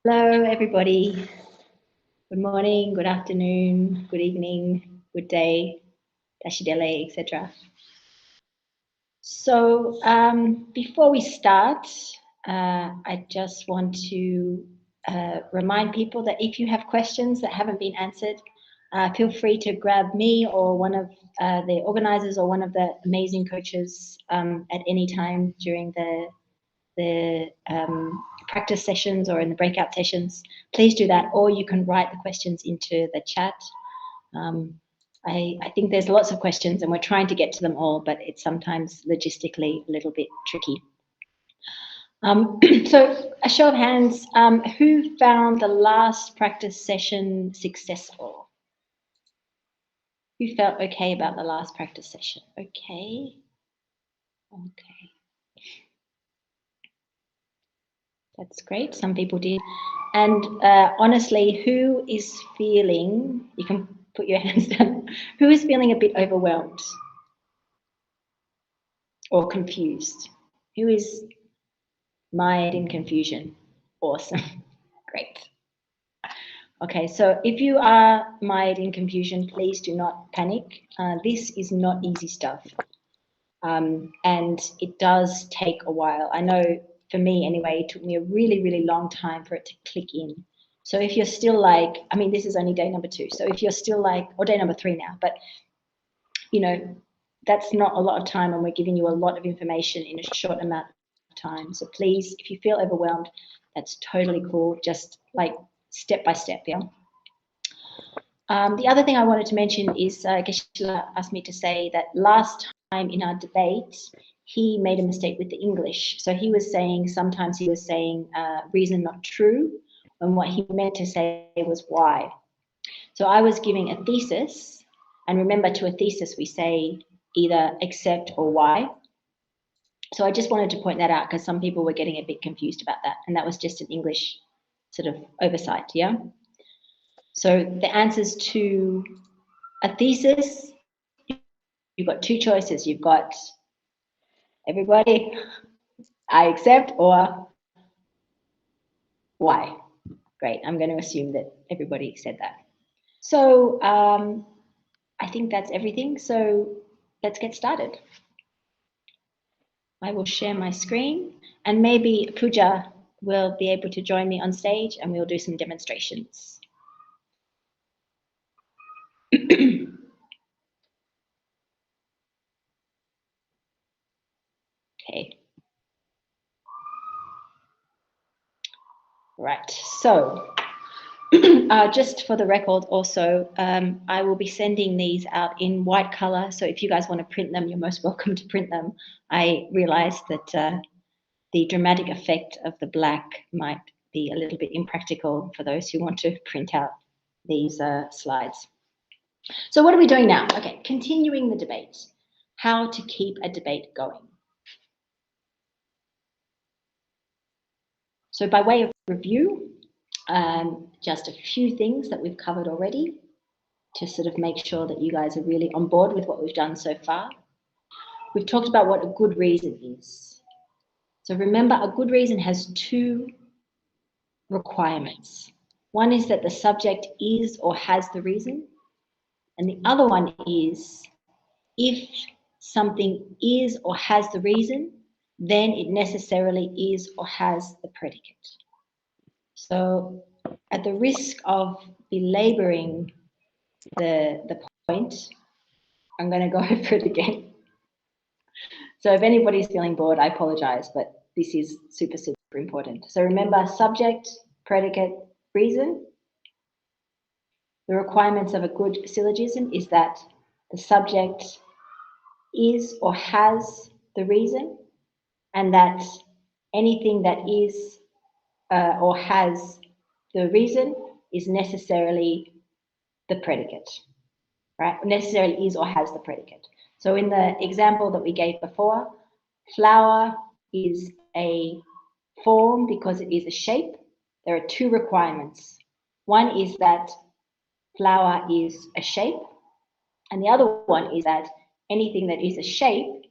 Hello, everybody. Good morning, good afternoon, good evening, good day, tashidele, etc. So before we start, I just want to remind people that if you have questions that haven't been answered, feel free to grab me or one of the organizers or one of the amazing coaches at any time during the practice sessions or in the breakout sessions. Please do that, or you can write the questions into the chat. I think there's lots of questions and we're trying to get to them all, but it's sometimes logistically a little bit tricky. So a show of hands, who found the last practice session successful? Who felt okay about the last practice session? Okay. That's great. Some people did. And honestly, who is feeling, you can put your hands down, who is feeling a bit overwhelmed or confused? Who is mired in confusion? Awesome. Great. Okay, so if you are mired in confusion, please do not panic. This is not easy stuff. And it does take a while. I know for me anyway, it took me a really, really long time for it to click in. So if you're still like, I mean, this is only day number 2. So if you're still like, or day number 3 now, but you know, that's not a lot of time and we're giving you a lot of information in a short amount of time. So please, if you feel overwhelmed, that's totally cool. Just like step by step, yeah. The other thing I wanted to mention is Geshe-la asked me to say that last time in our debate, he made a mistake with the English. So he was saying, sometimes he was saying reason not true, and what he meant to say was why. So I was giving a thesis, and remember to a thesis we say either accept or why. So I just wanted to point that out because some people were getting a bit confused about that, and that was just an English sort of oversight, yeah? So the answers to a thesis, you've got 2 choices. You've got everybody, I accept, or why. Great, I'm going to assume that everybody said that. So I think that's everything. So let's get started. I will share my screen and maybe Pooja will be able to join me on stage and we'll do some demonstrations. Okay. Right, so just for the record also, I will be sending these out in white color. So if you guys want to print them, you're most welcome to print them. I realized that the dramatic effect of the black might be a little bit impractical for those who want to print out these slides. So what are we doing now? Okay, continuing the debate. How to keep a debate going. So by way of review, just a few things that we've covered already to sort of make sure that you guys are really on board with what we've done so far. We've talked about what a good reason is. So remember, a good reason has 2 requirements. One is that the subject is or has the reason, and the other one is if something is or has the reason, then it necessarily is or has the predicate. So at the risk of belaboring the point, I'm going to go over it again. So if anybody's feeling bored, I apologize, but this is super, super important. So remember, subject, predicate, reason. The requirements of a good syllogism is that the subject is or has the reason, and that anything that is or has the reason is necessarily the predicate, right? Necessarily is or has the predicate. So in the example that we gave before, flower is a form because it is a shape. There are 2 requirements. One is that flower is a shape, and the other one is that anything that is a shape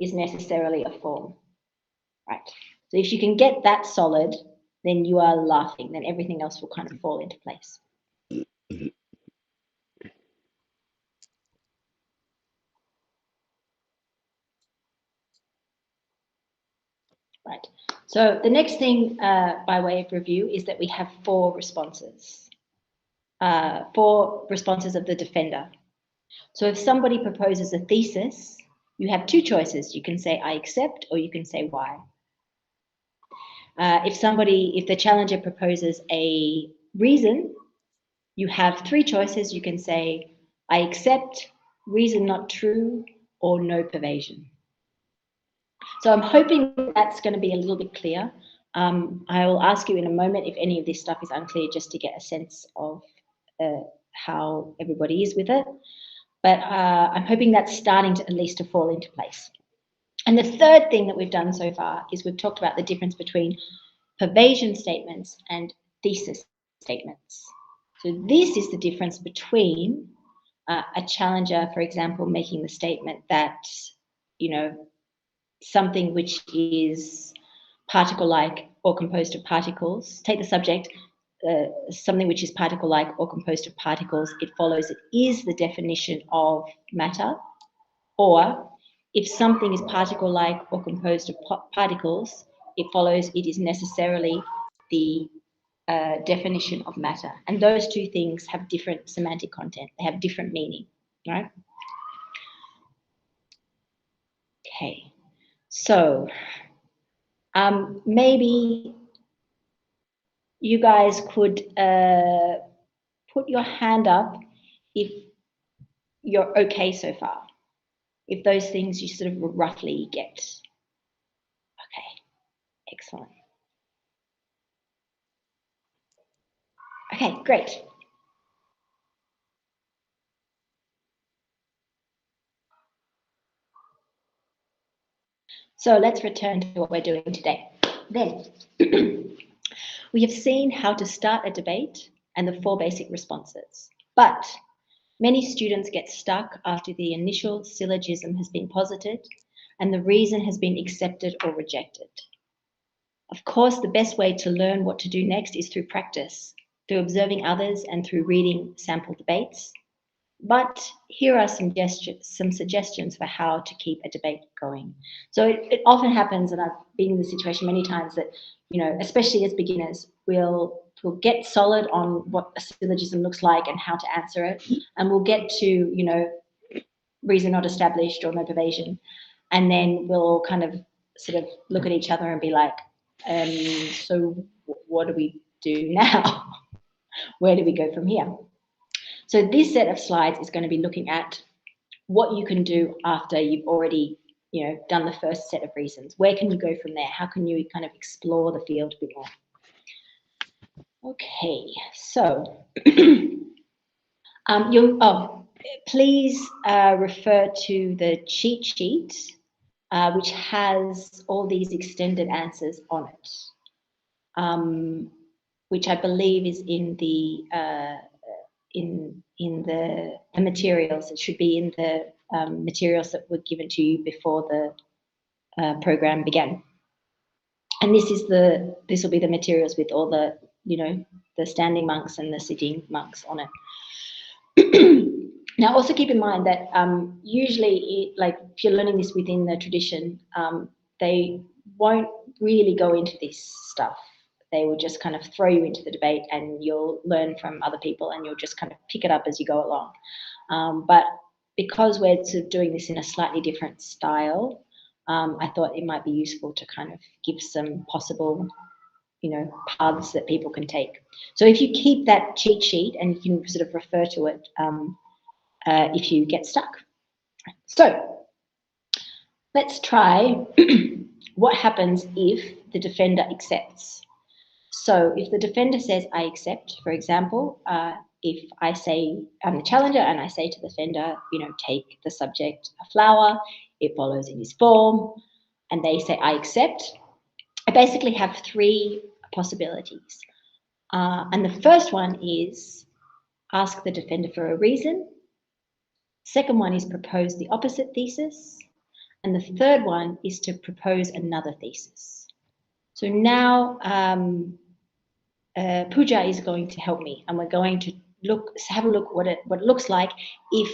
is necessarily a form, right? So if you can get that solid, then you are laughing. Then everything else will kind of fall into place. Right. So the next thing by way of review is that we have 4 responses. 4 responses of the defender. So if somebody proposes a thesis, you have 2 choices. You can say, I accept, or you can say why. If the challenger proposes a reason, you have 3 choices. You can say, I accept, reason not true, or no pervasion. So I'm hoping that's going to be a little bit clear. I will ask you in a moment if any of this stuff is unclear, just to get a sense of how everybody is with it. But I'm hoping that's starting to at least to fall into place. And the third thing that we've done so far is we've talked about the difference between pervasion statements and thesis statements. So this is the difference between a challenger, for example, making the statement that, something which is particle-like or composed of particles, take the subject, something which is particle-like or composed of particles, it follows it is the definition of matter. Or if something is particle-like or composed of particles, it follows it is necessarily the definition of matter. And those 2 things have different semantic content. They have different meaning, right? Okay, so maybe you guys could put your hand up if you're okay so far, if those things you sort of roughly get. Okay, excellent. Okay, great. So let's return to what we're doing today. Then, we have seen how to start a debate and the 4 basic responses. But many students get stuck after the initial syllogism has been posited and the reason has been accepted or rejected. Of course, the best way to learn what to do next is through practice, through observing others and through reading sample debates. But here are some suggestions for how to keep a debate going. So it often happens, and I've been in this situation many times, that, especially as beginners, we'll get solid on what a syllogism looks like and how to answer it. And we'll get to, reason not established or no pervasion. And then we'll kind of sort of look at each other and be like, so what do we do now? Where do we go from here? So this set of slides is going to be looking at what you can do after you've already, done the first set of reasons. Where can you go from there? How can you kind of explore the field a bit more? Okay, so please refer to the cheat sheet, which has all these extended answers on it, which I believe is in the in the materials. It should be in the materials that were given to you before the program began. And this will be the materials with all the the standing monks and the sitting monks on it. Now, also keep in mind that usually, if you're learning this within the tradition, they won't really go into this stuff. They will just kind of throw you into the debate and you'll learn from other people and you'll just kind of pick it up as you go along. But because we're sort of doing this in a slightly different style, I thought it might be useful to kind of give some possible, paths that people can take. So if you keep that cheat sheet and you can sort of refer to it if you get stuck. So let's try what happens if the defender accepts. So if the defender says, I accept, for example, if I say I'm the challenger and I say to the defender, take the subject a flower, it follows in his form, and they say, I accept, I basically have 3 possibilities. And the first one is ask the defender for a reason. Second one is propose the opposite thesis. And the third one is to propose another thesis. So now Pooja is going to help me, and we're going to have a look what it looks like if,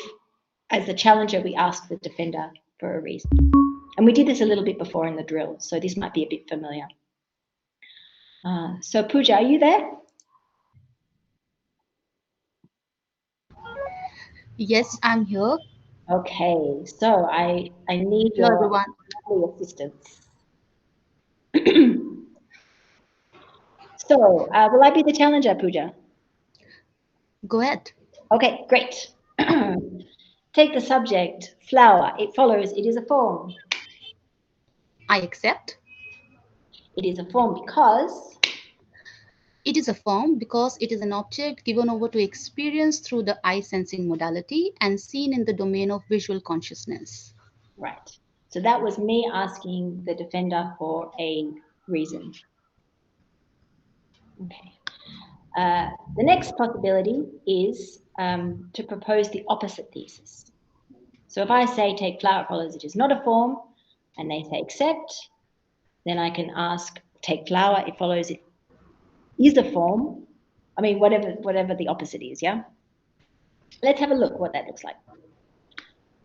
as the challenger, we ask the defender for a reason. And we did this a little bit before in the drill, so this might be a bit familiar. So Pooja, are you there? Yes, I'm here. Okay, so I need Hello, your everyone. lovely assistance. So, will I be the challenger, Pooja? Go ahead. Okay, great. Take the subject, flower. It follows, it is a form. I accept. It is a form because, It is a form because it is an object given over to experience through the eye sensing modality and seen in the domain of visual consciousness. right. So that was me asking the defender for a reason. Okay. The next possibility is to propose the opposite thesis. So if I say take flower, it follows, it is not a form, and they say accept, then I can ask take flower, it follows, it is a form. I mean, whatever the opposite is, yeah? Let's have a look what that looks like.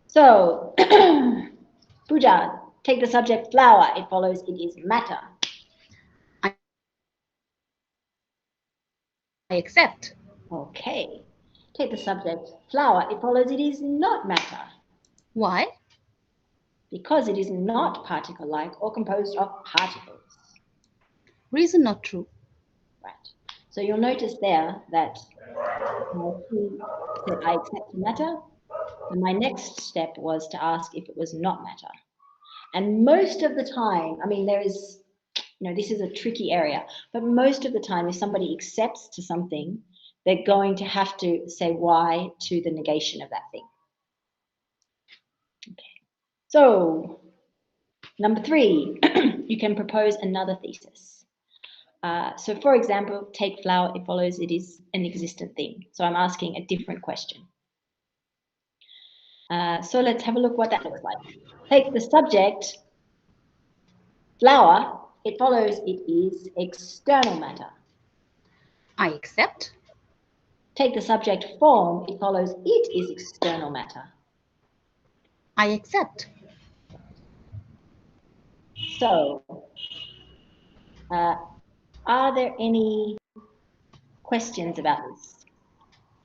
So, Pooja, take the subject flower, it follows, it is matter. I accept. Okay. Take the subject flower, it follows, it is not matter. Why? Because it is not particle-like or composed of particles. Reason not true. Right. So you'll notice there that she said I accept matter, and my next step was to ask if it was not matter. And most of the time, I mean, this is a tricky area, but most of the time, if somebody accepts to something, they're going to have to say why to the negation of that thing. Okay. So, number 3, you can propose another thesis. So, for example, take flower, it follows it is an existent thing. So, I'm asking a different question. So, let's have a look what that looks like. Take the subject, flower, it follows it is external matter. I accept. Take the subject form, it follows it is external matter. I accept. So, uh, are there any questions about this?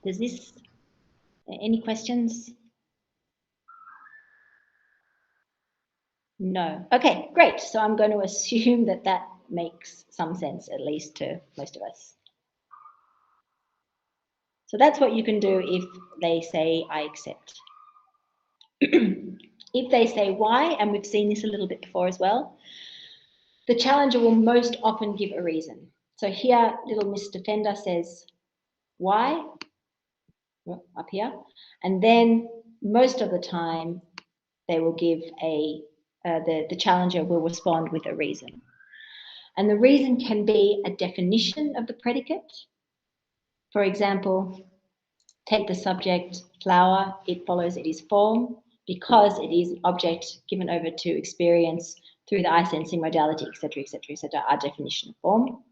Does this, any questions? No. Okay, great. So I'm going to assume that that makes some sense, at least to most of us. So that's what you can do if they say, I accept. If they say why, and we've seen this a little bit before as well, the challenger will most often give a reason. So here, little Miss Defender says, why? Up here. And then most of the time, they will give the challenger will respond with a reason. And the reason can be a definition of the predicate. For example, take the subject flower, it follows it is form because it is object given over to experience through the eye sensing modality, etc., etc., etc., our definition of form.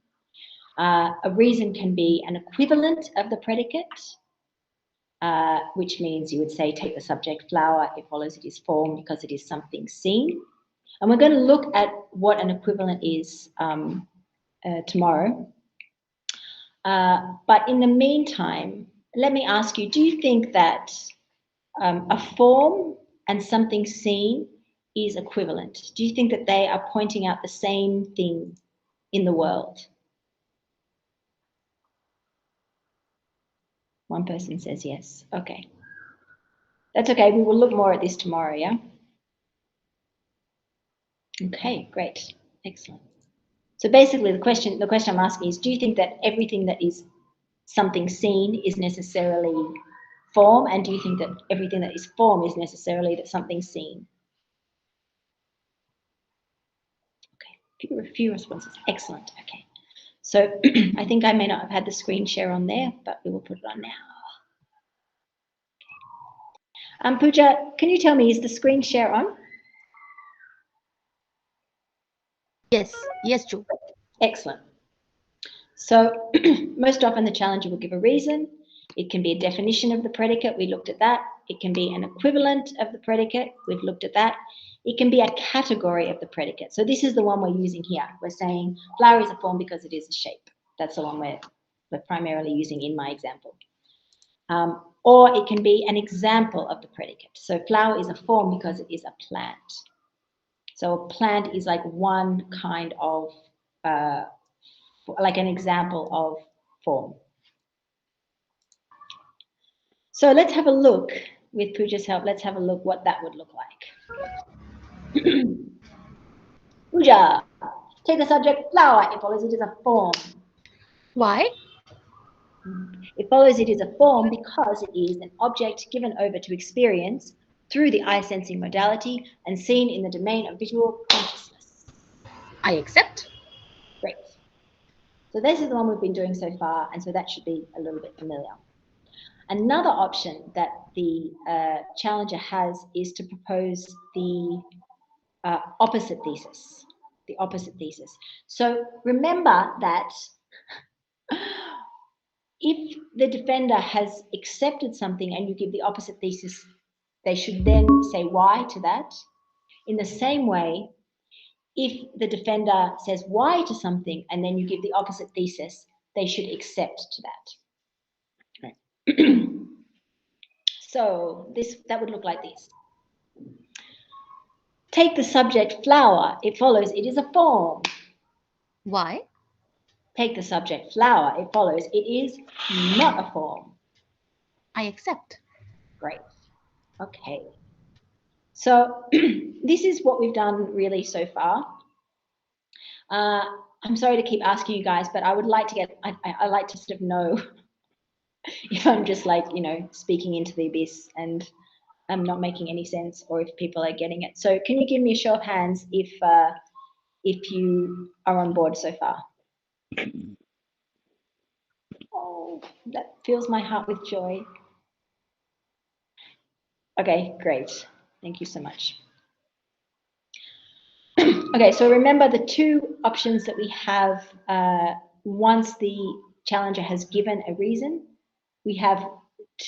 A reason can be an equivalent of the predicate, which means you would say take the subject flower, it follows it is form because it is something seen. And we're going to look at what an equivalent is tomorrow. But in the meantime, let me ask you, do you think that a form and something seen is equivalent? Do you think that they are pointing out the same thing in the world? One person says yes. Okay. That's okay. We will look more at this tomorrow, yeah? Okay, great. Excellent. So basically the question I'm asking is, do you think that everything that is something seen is necessarily form, and do you think that everything that is form is necessarily that something's seen? Okay, a few responses. Excellent. Okay. So I think I may not have had the screen share on there, but we will put it on now. Pooja, can you tell me, is the screen share on? Yes, yes, Joe. Excellent. So most often the challenger will give a reason. It can be a definition of the predicate. We looked at that. It can be an equivalent of the predicate. We've looked at that. It can be a category of the predicate. So this is the one we're using here. We're saying flower is a form because it is a shape. That's the one we're primarily using in my example. Or it can be an example of the predicate. So flower is a form because it is a plant. So a plant is like one kind of, like an example of form. So let's have a look, with Pooja's help, let's have a look what that would look like. Pooja, take the subject flower. It follows it is a form. Why? It follows it is a form because it is an object given over to experience through the eye sensing modality and seen in the domain of visual consciousness. I accept. Great. So this is the one we've been doing so far, and so that should be a little bit familiar. Another option that the challenger has is to propose the opposite thesis. The opposite thesis. So remember that if the defender has accepted something and you give the opposite thesis, they should then say why to that. In the same way, if the defender says why to something and then you give the opposite thesis, they should accept to that. Right. So that would look like this. Take the subject flower. It follows it is a form. Why? Take the subject flower. It follows it is not a form. I accept. Great. Okay. So this is what we've done really so far. I'm sorry to keep asking you guys, but I would like to I like to sort of know if I'm just like, speaking into the abyss and I'm not making any sense, or if people are getting it. So can you give me a show of hands if you are on board so far? Oh, that fills my heart with joy. Okay, great. Thank you so much. Okay, so remember the two options that we have once the challenger has given a reason, we have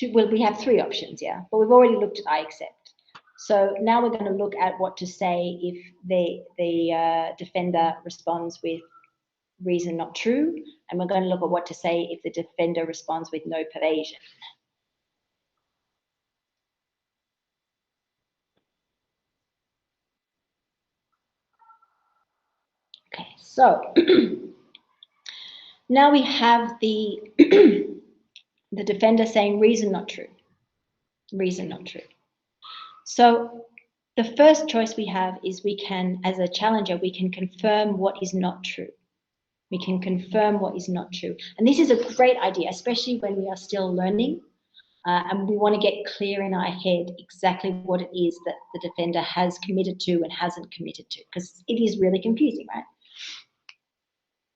we have three options, yeah, but we've already looked at I accept. So now we're going to look at what to say if the defender responds with reason not true, and we're going to look at what to say if the defender responds with no pervasion. Okay, so now we have the the defender saying reason not true. Reason not true. So the first choice we have is we can, as a challenger, we can confirm what is not true. We can confirm what is not true. And this is a great idea, especially when we are still learning and we want to get clear in our head exactly what it is that the defender has committed to and hasn't committed to, because it is really confusing, right?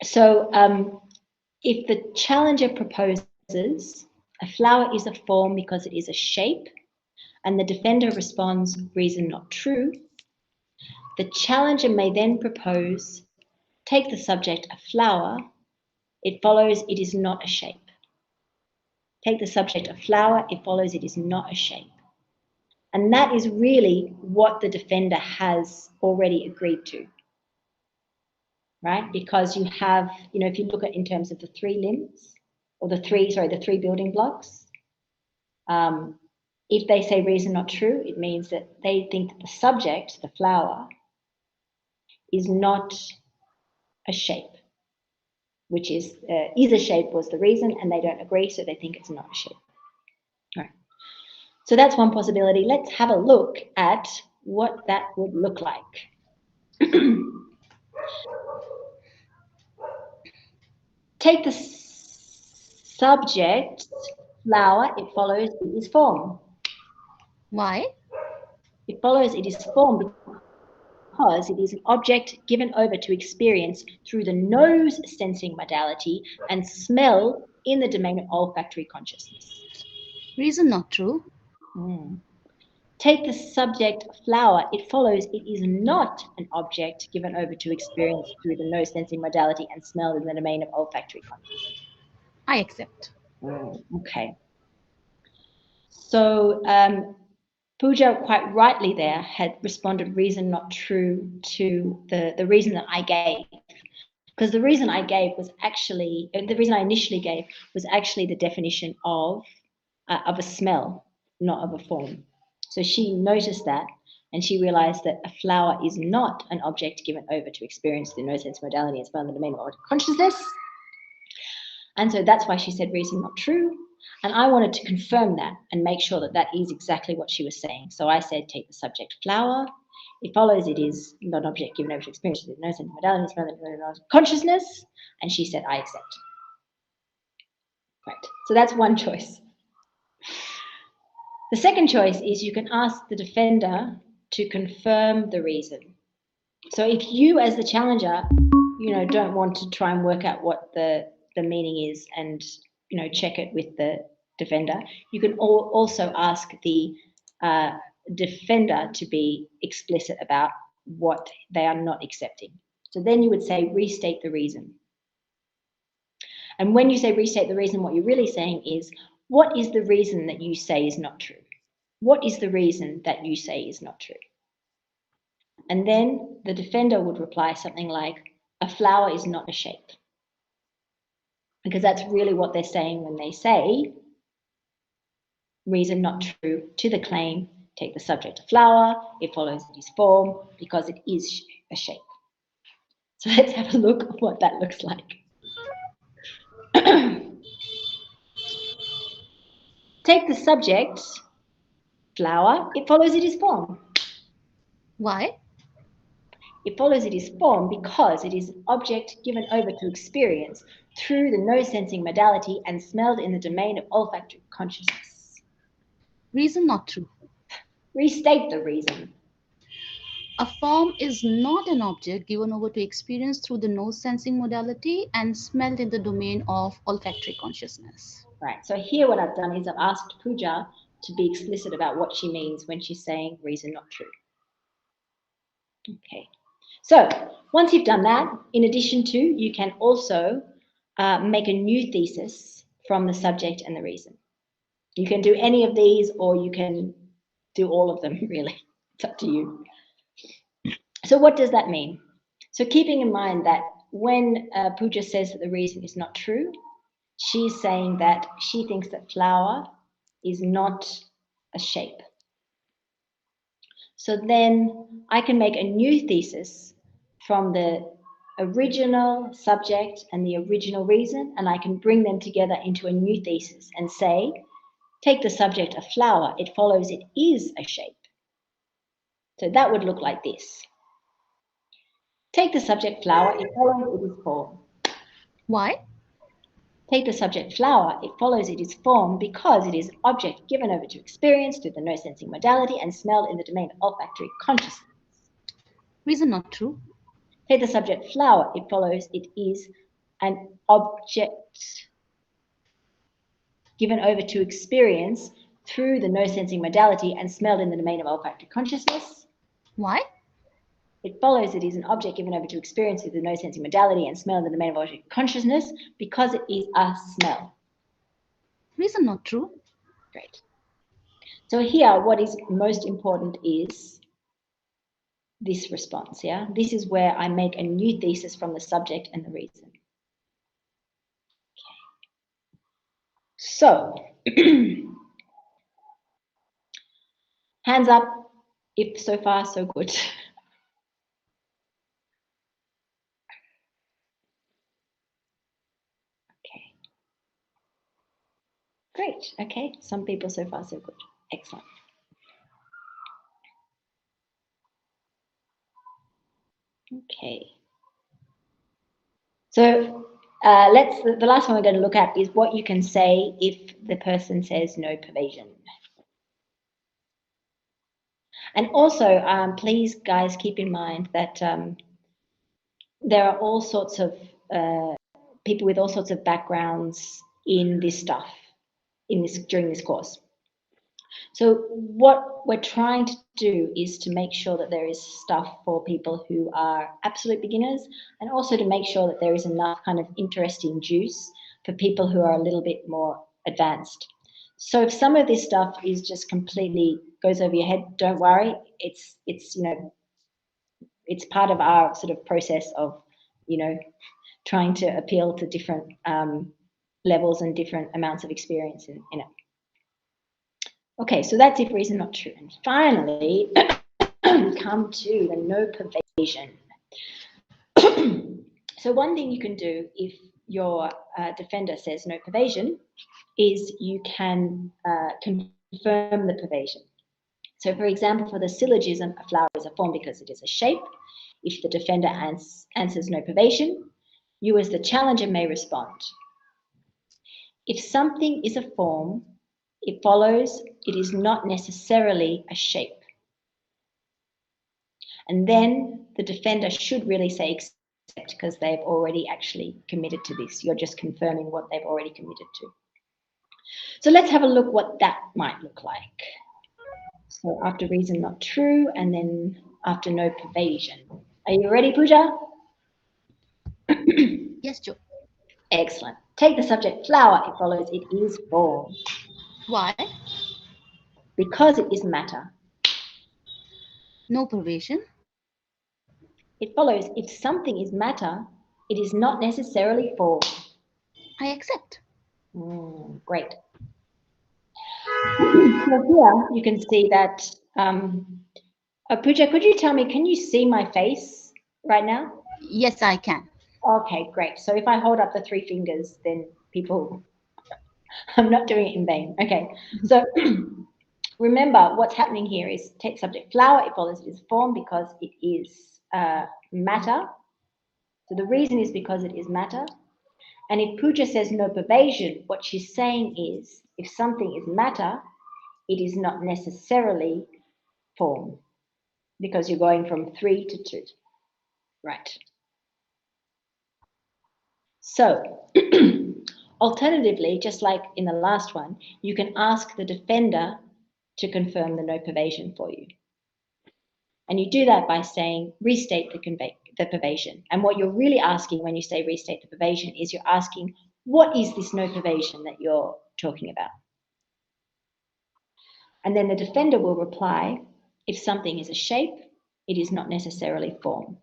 So if the challenger proposes a flower is a form because it is a shape, and the defender responds reason not true, the challenger may then propose take the subject a flower, it follows it is not a shape. Take the subject a flower, it follows it is not a shape. And that is really what the defender has already agreed to, right? Because you have, if you look at in terms of the three limbs, or the three building blocks, if they say reason not true, it means that they think that the subject, the flower, is not a shape, which is a shape was the reason, and they don't agree, so they think it's not a shape. All right. So that's one possibility. Let's have a look at what that would look like. Take the subject flower, it follows it is form. Why? It follows it is form because it is an object given over to experience through the nose sensing modality and smell in the domain of olfactory consciousness. Reason not true. Take the subject flower. It follows it is not an object given over to experience through the nose sensing modality and smell in the domain of olfactory consciousness. I accept. Okay. So Pooja, quite rightly there, had responded reason not true to the reason that I gave. Because the reason I gave was actually, the reason I initially gave was actually the definition of a smell, not of a form. So she noticed that and she realized that a flower is not an object given over to experience through no sense modality and smell in the domain of consciousness. And so that's why she said reason not true. And I wanted to confirm that and make sure that that is exactly what she was saying. So I said, take the subject flower. It follows it is not an object given over to experience with no sense of modality, smell in the domain of consciousness. And she said, I accept. Right. So that's one choice. The second choice is you can ask the defender to confirm the reason. So if you as the challenger, don't want to try and work out what the meaning is and, check it with the defender, you can also ask the defender to be explicit about what they are not accepting. So then you would say, restate the reason. And when you say restate the reason, what you're really saying is, what is the reason that you say is not true? What is the reason that you say is not true? And then the defender would reply something like, a flower is not a shape. Because that's really what they're saying when they say, reason not true to the claim, take the subject a flower, it follows it is form, because it is a shape. So let's have a look at what that looks like. Take the subject, flower, it follows it is form. Why? It follows it is form because it is an object given over to experience through the nose sensing modality and smelled in the domain of olfactory consciousness. Reason not true. Restate the reason. A form is not an object given over to experience through the nose sensing modality and smelled in the domain of olfactory consciousness. Right, so here what I've done is I've asked Pooja to be explicit about what she means when she's saying reason not true. Okay, so once you've done that, in addition to, you can also make a new thesis from the subject and the reason. You can do any of these or you can do all of them, really. It's up to you. So what does that mean? So keeping in mind that when Pooja says that the reason is not true, she's saying that she thinks that flower is not a shape. So then I can make a new thesis from the original subject and the original reason, and I can bring them together into a new thesis and say, take the subject a flower, it follows it is a shape. So that would look like this. Take the subject flower, it follows it is form. Why? Take the subject flower, it follows it is form because it is an object given over to experience through the nose sensing modality and smelled in the domain of olfactory consciousness. Reason not true. Take the subject flower, it follows it is an object given over to experience through the nose sensing modality and smelled in the domain of olfactory consciousness. Why? It follows it is an object given over to experience through the nose sensing modality and smell in the domain of olfactory consciousness because it is a smell. Reason not true. Great. So here, what is most important is this response, yeah? This is where I make a new thesis from the subject and the reason. Okay. So, hands up if so far so good. Okay. Great, okay. Some people so far so good. Excellent. Okay. So the last one we're going to look at is what you can say if the person says no pervasion. And also, please, guys, keep in mind that there are all sorts of people with all sorts of backgrounds in this stuff during this course. So what we're trying to do is to make sure that there is stuff for people who are absolute beginners, and also to make sure that there is enough kind of interesting juice for people who are a little bit more advanced. So if some of this stuff is just completely goes over your head, don't worry. It's it's part of our sort of process of trying to appeal to different levels and different amounts of experience in it. Okay, so that's if reason not true. And finally, we come to the no pervasion. So one thing you can do if your defender says no pervasion is you can confirm the pervasion. So for example, for the syllogism, a flower is a form because it is a shape. If the defender answers no pervasion, you as the challenger may respond. If something is a form, it follows it is not necessarily a shape. And then the defender should really say accept because they've already actually committed to this. You're just confirming what they've already committed to. So let's have a look what that might look like. So after reason not true, and then after no pervasion. Are you ready, Pooja? Yes, Joe. Excellent. Take the subject flower, it follows it is form. Why? Because it is matter. No pervasion. It follows if something is matter, it is not necessarily form. I accept. Great. So here you can see that, Pooja, could you tell me, can you see my face right now? Yes, I can. Okay, great. So if I hold up the three fingers, then people, I'm not doing it in vain. Okay, so remember what's happening here is take subject flower, it follows its form because it is matter. So the reason is because it is matter. And if Pooja says no pervasion, what she's saying is if something is matter, it is not necessarily form because you're going from 3 to 2. Right. So alternatively, just like in the last one, you can ask the defender to confirm the no pervasion for you. And you do that by saying restate the pervasion. And what you're really asking when you say restate the pervasion is you're asking, what is this no pervasion that you're talking about? And then the defender will reply, if something is a shape, it is not necessarily form.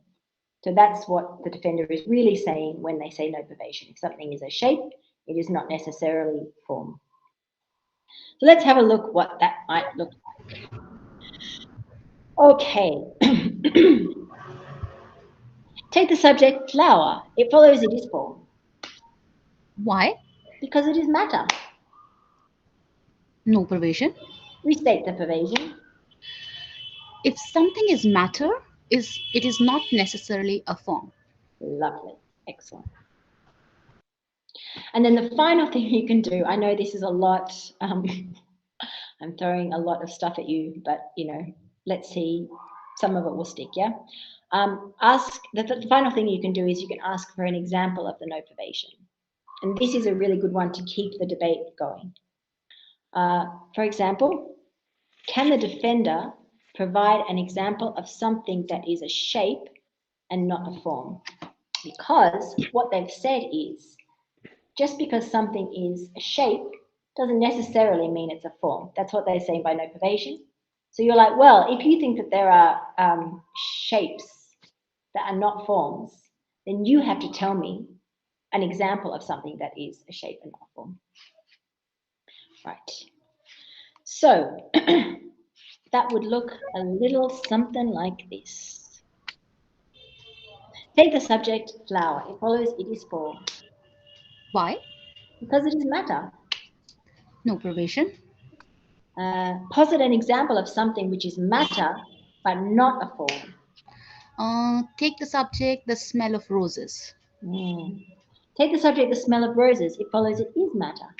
So that's what the defender is really saying when they say no pervasion. If something is a shape, it is not necessarily form. So let's have a look what that might look like. Okay. Take the subject flower. It follows it is form. Why? Because it is matter. No pervasion. Restate the pervasion. If something is matter, it is not necessarily a form. Lovely. Excellent. And then the final thing you can do, I know this is a lot, I'm throwing a lot of stuff at you, but let's see, some of it will stick, yeah? Ask, the final thing you can do is you can ask for an example of the no pervasion. And this is a really good one to keep the debate going. For example, can the defender provide an example of something that is a shape and not a form? Because what they've said is, just because something is a shape doesn't necessarily mean it's a form. That's what they're saying by no pervasion. So you're like, well, if you think that there are shapes that are not forms, then you have to tell me an example of something that is a shape and not a form. Right. So that would look a little something like this. Take the subject flower. It follows it is form. Why? Because it is matter. No pervasion. Posit an example of something which is matter but not a form. Take the subject the smell of roses. Take the subject the smell of roses. It follows it is matter.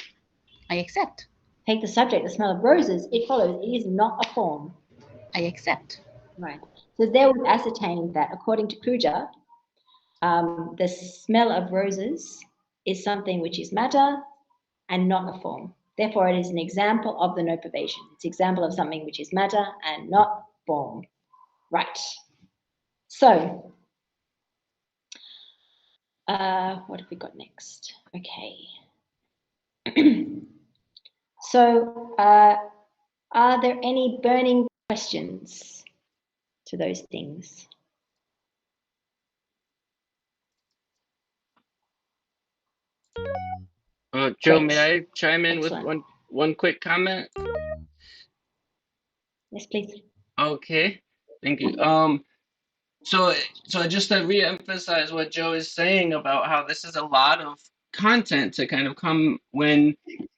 I accept. Take the subject the smell of roses. It follows it is not a form. I accept. Right. So there we've ascertained that according to Pooja, the smell of roses is something which is matter and not a form. Therefore, it is an example of the no pervasion. It's an example of something which is matter and not form. Right. So, what have we got next? Okay. So, are there any burning questions to those things? Joe, Great. may I chime in Excellent. with one quick comment? Yes, please. Okay, thank you. So just to re-emphasize what Joe is saying about how this is a lot of content to kind of come when,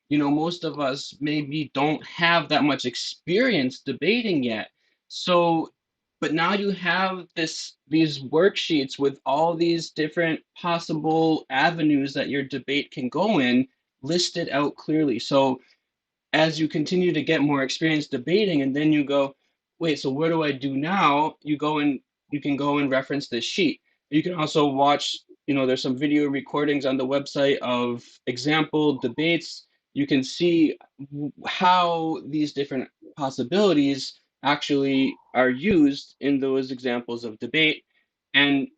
you know, most of us maybe don't have that much experience debating yet. So, but now you have these worksheets with all these different possible avenues that your debate can go in listed out clearly. So as you continue to get more experience debating and then you go, wait, so what do I do now? You can go and reference this sheet. You can also watch, you know, there's some video recordings on the website of example debates. You can see how these different possibilities actually are used in those examples of debate. And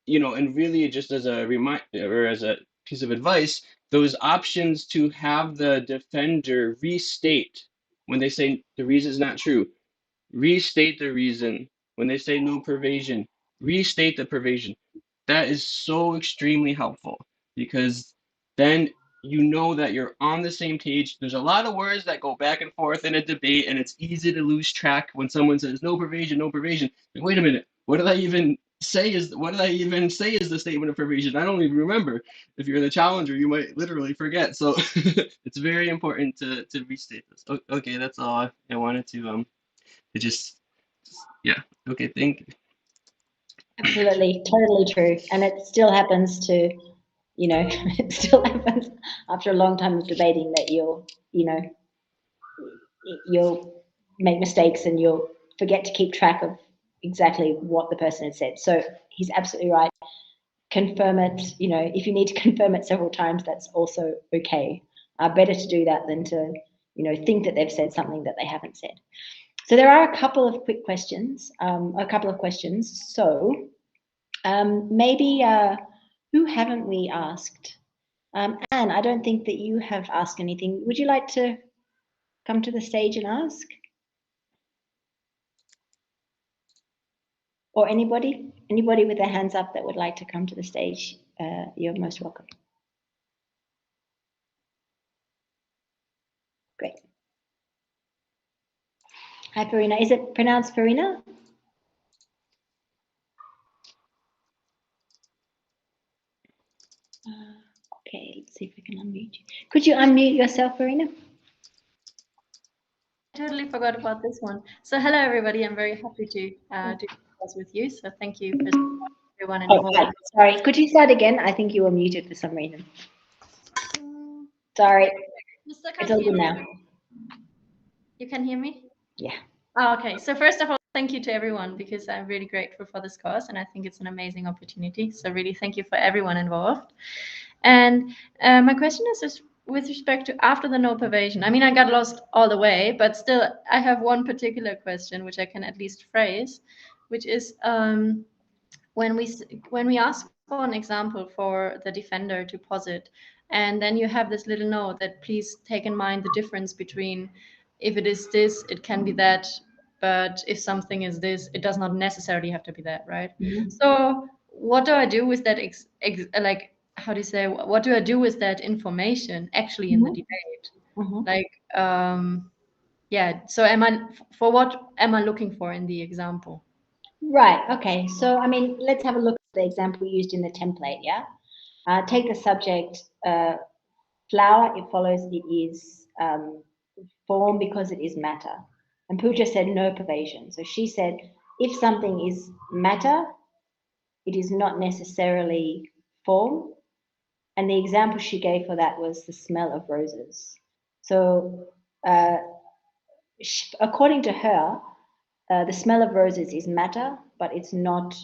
you know, and really just as a reminder or as a piece of advice, those options to have the defender restate when they say the reason is not true, restate the reason. When they say no pervasion, restate the pervasion. That is so extremely helpful because then you know that you're on the same page. There's a lot of words that go back and forth in a debate, and it's easy to lose track when someone says no pervasion, no pervasion. Like, wait a minute, what did I even say is the statement of pervasion? I don't even remember. If you're the challenger, you might literally forget. So it's very important to restate this. Okay, that's all I wanted to yeah. Okay, thank you. Absolutely, totally true. And it still happens to, you know, it still happens after a long time of debating that you'll make mistakes and you'll forget to keep track of exactly what the person had said. So he's absolutely right. Confirm it, you know, if you need to confirm it several times, that's also okay. Better to do that than to, you know, think that they've said something that they haven't said. So there are a couple of quick questions, So maybe who haven't we asked? Anne, I don't think that you have asked anything. Would you like to come to the stage and ask? Or anybody with their hands up that would like to come to the stage, you're most welcome. Great. Hi, Farina. Is it pronounced Farina? Okay, let's see if we can unmute you. Could you unmute yourself, Farina? I totally forgot about this one. So hello, everybody. I'm very happy to do this with you. So thank you for everyone involved. Oh, sorry. Could you start again? I think you were muted for some reason. Sorry. It's all good now. You can hear me? Yeah. Oh, okay. So first of all, thank you to everyone because I'm really grateful for this course and I think it's an amazing opportunity. So really thank you for everyone involved. And my question is with respect to after the no pervasion. I mean, I got lost all the way, but still I have one particular question which I can at least phrase, which is when we ask for an example for the defender to posit, and then you have this little note that please take in mind the difference between if it is this, it can be that, but if something is this, it does not necessarily have to be that, right? Mm-hmm. So what do I do with that, like, how do you say, what do I do with that information actually in the debate? Mm-hmm. Like, yeah, so what am I looking for in the example? Right. Okay. So, I mean, let's have a look at the example used in the template, yeah? Take the subject flower. It follows it is form because it is matter. And Pooja said no pervasion. So she said if something is matter, it is not necessarily form. And the example she gave for that was the smell of roses. So according to her, the smell of roses is matter, but it's not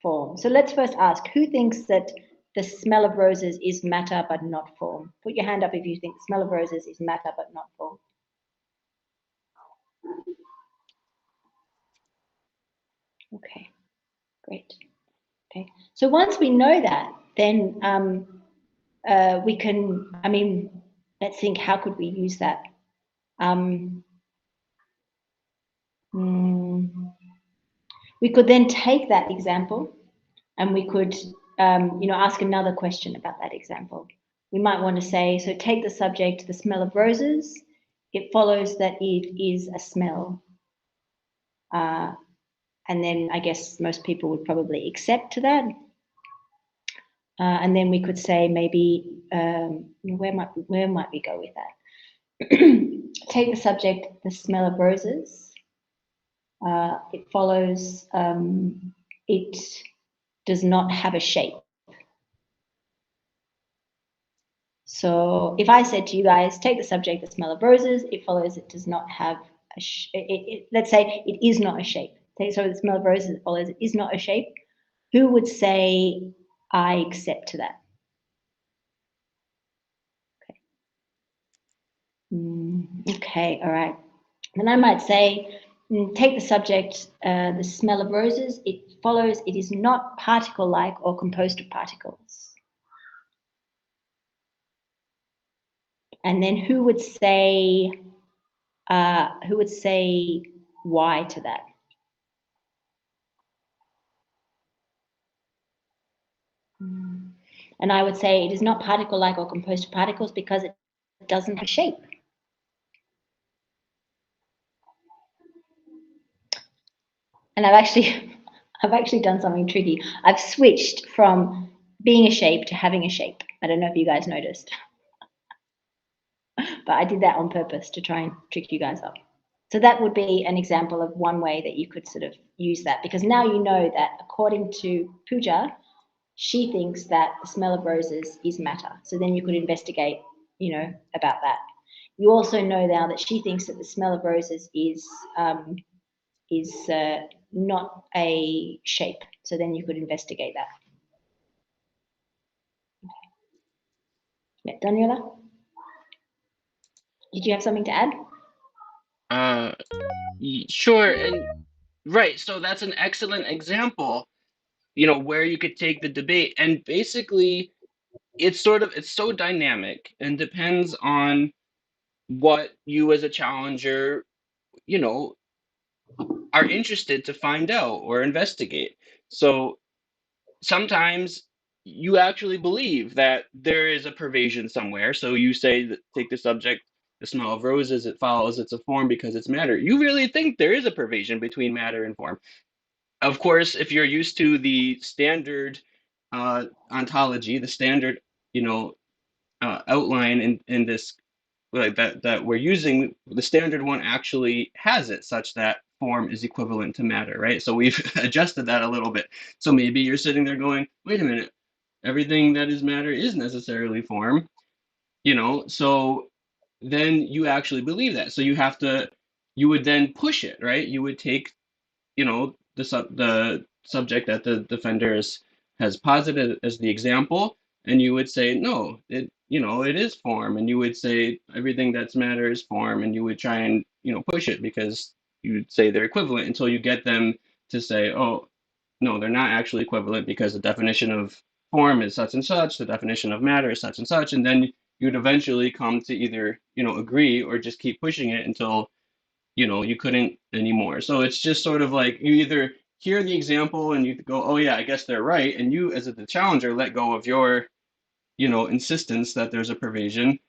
form. So let's first ask, who thinks that the smell of roses is matter but not form. Put your hand up if you think the smell of roses is matter but not form. Okay, great. Okay, so once we know that, then we can, I mean, let's think, how could we use that? We could then take that example and we could, ask another question about that example. We might want to say, so take the subject, the smell of roses. It follows that it is a smell. And then I guess most people would probably accept to that. And then we could say maybe, where might we go with that? Take the subject, the smell of roses. It follows, it does not have a shape. So if I said to you guys, take the subject, the smell of roses, it follows it does not have let's say it is not a shape. So the smell of roses follows it is not a shape. Who would say I accept to that? Okay. Okay, all right. Then I might say, take the subject, the smell of roses, it follows it is not particle-like or composed of particles. And then who would say why to that? And I would say it is not particle-like or composed of particles because it doesn't have shape. And I've actually done something tricky. I've switched from being a shape to having a shape. I don't know if you guys noticed. But I did that on purpose to try and trick you guys up. So that would be an example of one way that you could sort of use that, because now you know that according to Pooja, she thinks that the smell of roses is matter. So then you could investigate, about that. You also know now that she thinks that the smell of roses is not a shape. So then you could investigate that. Yeah, Daniela? Did you have something to add? Sure, and right, so that's an excellent example, where you could take the debate, and basically it's so dynamic and depends on what you as a challenger, are interested to find out or investigate. So sometimes you actually believe that there is a pervasion somewhere. So you say that take the subject, the smell of roses, it follows it's a form because it's matter. You really think there is a pervasion between matter and form. Of course, if you're used to the standard ontology, the standard, outline in this like that we're using, the standard one actually has it such that form is equivalent to matter, right? So we've adjusted that a little bit. So maybe you're sitting there going, wait a minute, everything that is matter is necessarily form, so then you actually believe that. So you would then push it, right? You would take, the subject that the defender has posited as the example, and you would say, no, it is form, and you would say everything that's matter is form, and you would try and, push it because you'd say they're equivalent until you get them to say, oh, no, they're not actually equivalent because the definition of form is such and such, the definition of matter is such and such, and then you'd eventually come to either, agree or just keep pushing it until, you couldn't anymore. So it's just sort of like you either hear the example and you go, oh yeah, I guess they're right, and you as the challenger let go of your, insistence that there's a pervasion,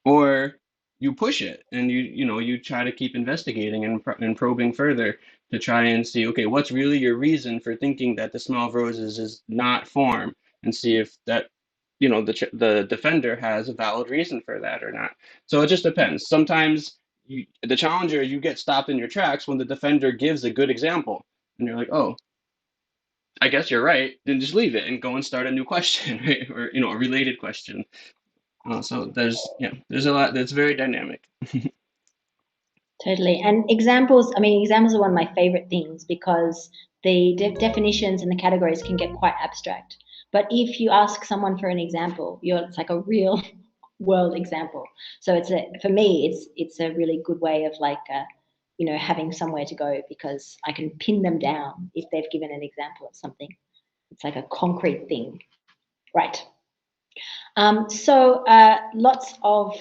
or you push it and you try to keep investigating and probing further to try and see, okay, what's really your reason for thinking that the smell of roses is not form, and see if that, the defender has a valid reason for that or not. So it just depends. Sometimes the challenger, you get stopped in your tracks when the defender gives a good example, and you're like, oh, I guess you're right. Then just leave it and go and start a new question, right? Or a related question. So there's a lot that's very dynamic. Totally. And examples are one of my favorite things because the definitions and the categories can get quite abstract. But if you ask someone for an example, it's like a real world example. So for me, it's a really good way of like, having somewhere to go, because I can pin them down if they've given an example of something. It's like a concrete thing, right? So lots of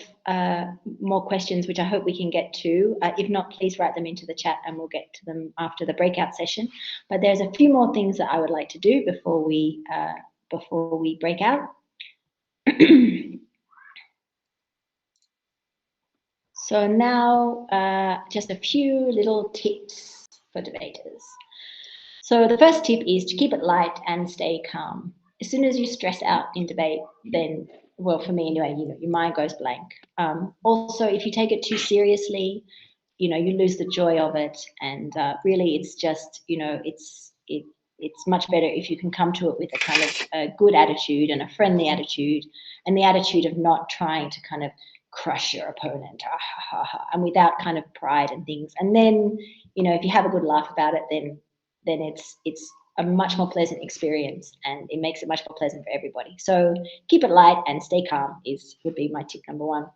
more questions, which I hope we can get to. If not, please write them into the chat and we'll get to them after the breakout session. But there's a few more things that I would like to do before we break out. So now just a few little tips for debaters. So the first tip is to keep it light and stay calm. As soon as you stress out in debate, then, well, for me anyway, your mind goes blank. Also, if you take it too seriously, you lose the joy of it. And really, it's just, it's much better if you can come to it with a kind of a good attitude and a friendly attitude, and the attitude of not trying to kind of crush your opponent, and without kind of pride and things. And then, if you have a good laugh about it, then it's a much more pleasant experience, and it makes it much more pleasant for everybody. So keep it light and stay calm would be my tip number one.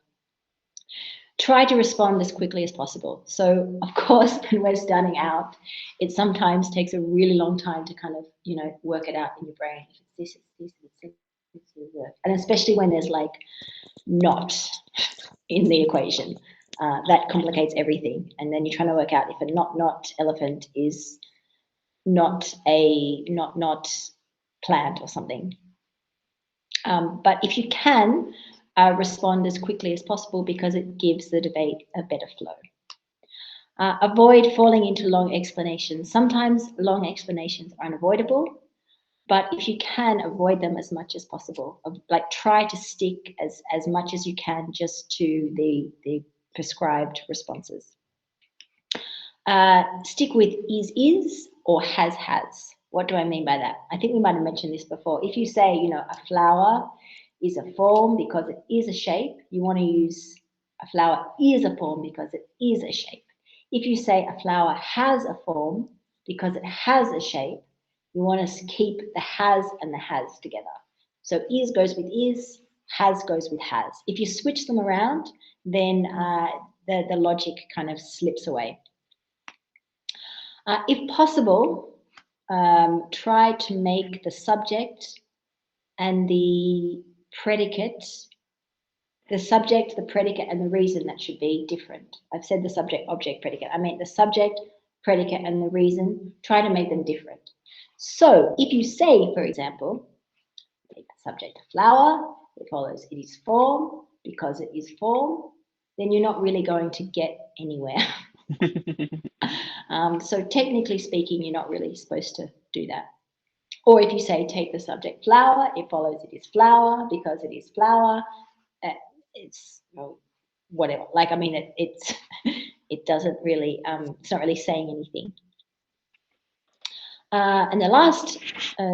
Try to respond as quickly as possible. So of course, when we're starting out, it sometimes takes a really long time to kind of, work it out in your brain. This, and especially when there's like not in the equation, that complicates everything. And then you're trying to work out if a not elephant is not plant or something. But if you can, respond as quickly as possible, because it gives the debate a better flow. Avoid falling into long explanations. Sometimes long explanations are unavoidable, but if you can, avoid them as much as possible. Like, try to stick as much as you can just to the prescribed responses. Stick with is or has. What do I mean by that? I think we might have mentioned this before. If you say, a flower is a form because it is a shape, you want to use a flower is a form because it is a shape. If you say a flower has a form because it has a shape, you want to keep the has and the has together. So is goes with is, has goes with has. If you switch them around, then the logic kind of slips away. If possible, try to make the subject and the predicate, the subject, the predicate, and the reason that should be different. I've said the subject, object, predicate. I meant the subject, predicate, and the reason. Try to make them different. So if you say, for example, take the subject flower, it follows it is form because it is form, then you're not really going to get anywhere. So technically speaking, you're not really supposed to do that. Or if you say take the subject flower, it follows it is flower because it is flower. It's whatever. Like, I mean, it doesn't really. It's not really saying anything. And the last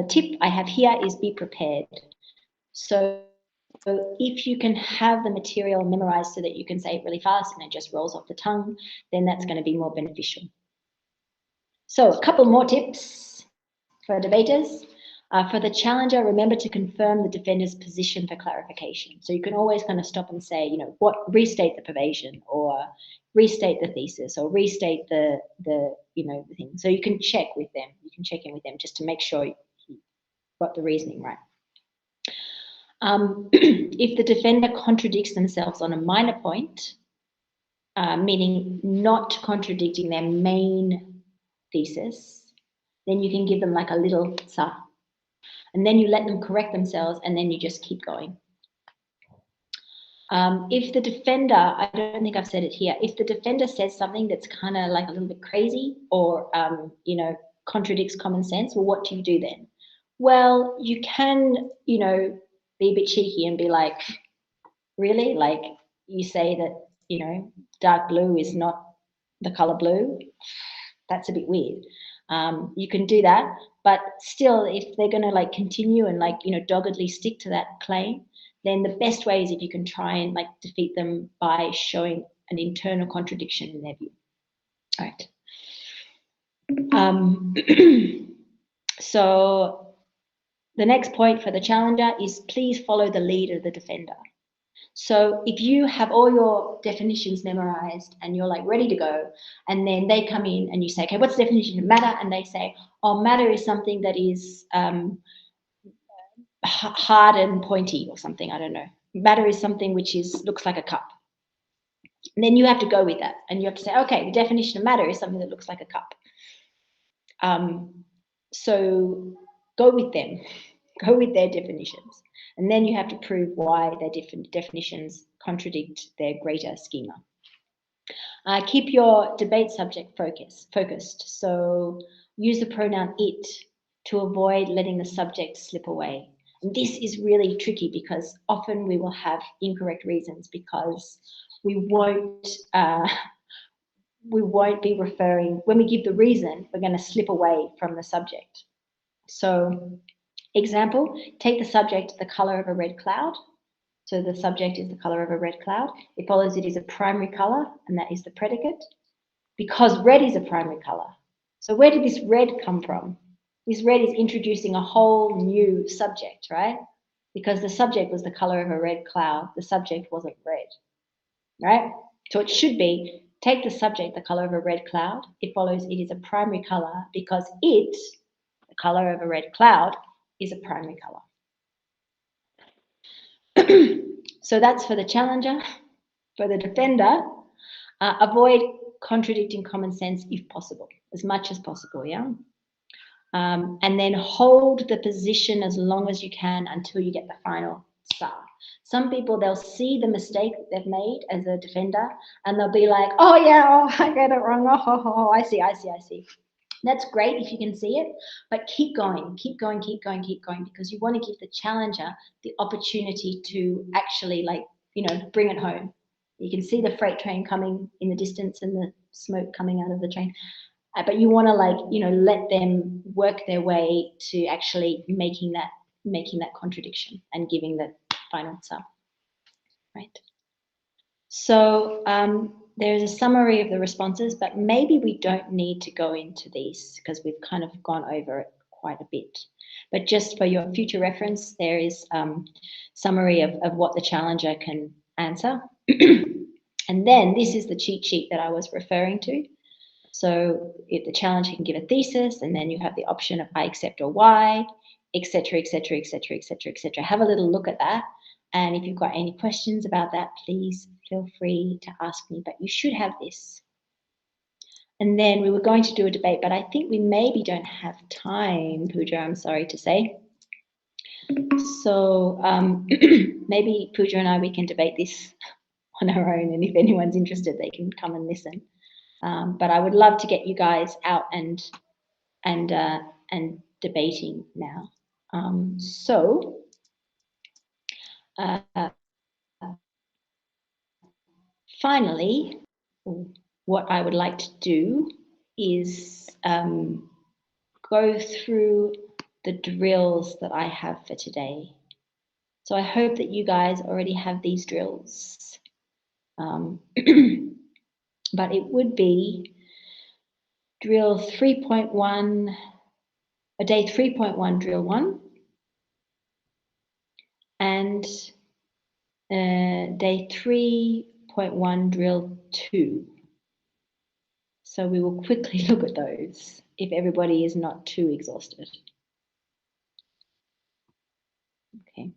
tip I have here is be prepared. So if you can have the material memorized so that you can say it really fast and it just rolls off the tongue, then that's going to be more beneficial. So a couple more tips for debaters. For the challenger, remember to confirm the defender's position for clarification. So you can always kind of stop and say, restate the pervasion, or restate the thesis, or restate the thing. So you can check with them. You can check in with them just to make sure you got the reasoning right. If the defender contradicts themselves on a minor point, meaning not contradicting their main thesis, then you can give them like a little sa. And then you let them correct themselves, and then you just keep going. If the defender, I don't think I've said it here, if the defender says something that's kind of like a little bit crazy, or, contradicts common sense, well, what do you do then? Well, you can, be a bit cheeky and be like, really? Like, you say that, dark blue is not the color blue? That's a bit weird. You can do that, but still, if they're going to like continue and like, doggedly stick to that claim, then the best way is if you can try and like defeat them by showing an internal contradiction in their view. All right. So the next point for the challenger is please follow the lead of the defender. So if you have all your definitions memorized and you're like ready to go, and then they come in and you say, okay, what's the definition of matter? And they say, oh, matter is something that is hard and pointy or something, I don't know. Matter is something which looks like a cup. And then you have to go with that. And you have to say, okay, the definition of matter is something that looks like a cup. So go with them, go with their definitions. And then you have to prove why their different definitions contradict their greater schema. Keep your debate subject focused. So use the pronoun it to avoid letting the subject slip away. And this is really tricky because often we will have incorrect reasons because we won't be referring, when we give the reason, we're going to slip away from the subject. So example, take the subject, the color of a red cloud. So the subject is the color of a red cloud. It follows it is a primary color, and that is the predicate, because red is a primary color. So where did this red come from? This red is introducing a whole new subject, right? Because the subject was the color of a red cloud. The subject wasn't red, right? So it should be, take the subject, the color of a red cloud. It follows it is a primary color because it, the color of a red cloud, is a primary color. So that's for the challenger. For the defender, avoid contradicting common sense if possible, as much as possible, yeah? And then hold the position as long as you can until you get the final star. Some people, they'll see the mistake that they've made as a defender, and they'll be like, oh yeah, oh, I get it wrong, oh, I see. That's great if you can see it, but keep going, because you want to give the challenger the opportunity to actually, like, bring it home. You can see the freight train coming in the distance and the smoke coming out of the train, but you want to, like, let them work their way to actually making that contradiction and giving the final sum, right? So there's a summary of the responses, but maybe we don't need to go into these because we've kind of gone over it quite a bit. But just for your future reference, there is summary of what the challenger can answer. And then this is the cheat sheet that I was referring to. So if the challenger can give a thesis, and then you have the option of I accept or Y, etc., etc., etc., etc., etc. Have a little look at that. And if you've got any questions about that, please feel free to ask me, but you should have this. And then we were going to do a debate, but I think we maybe don't have time, Pooja, I'm sorry to say. So maybe Pooja and I, we can debate this on our own, and if anyone's interested, they can come and listen. But I would love to get you guys out and debating now. Finally, what I would like to do is go through the drills that I have for today. So I hope that you guys already have these drills. But it would be drill 3.1, a day 3.1, drill 1, and day 3.1, drill 2. So we will quickly look at those if everybody is not too exhausted. Okay.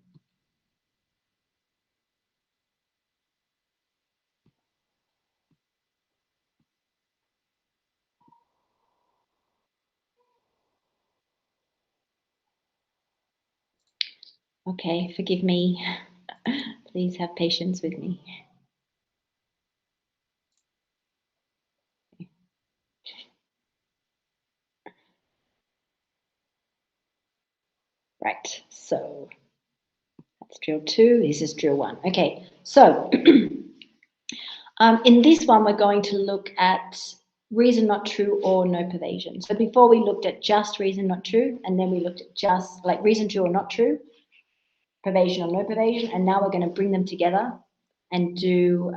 Okay, forgive me. Please have patience with me. Right, so that's drill 2, this is drill 1. Okay, so in this one, we're going to look at reason not true or no pervasion. So before we looked at just reason not true, and then we looked at just like reason true or not true, pervasion or no pervasion, and now we're going to bring them together and do,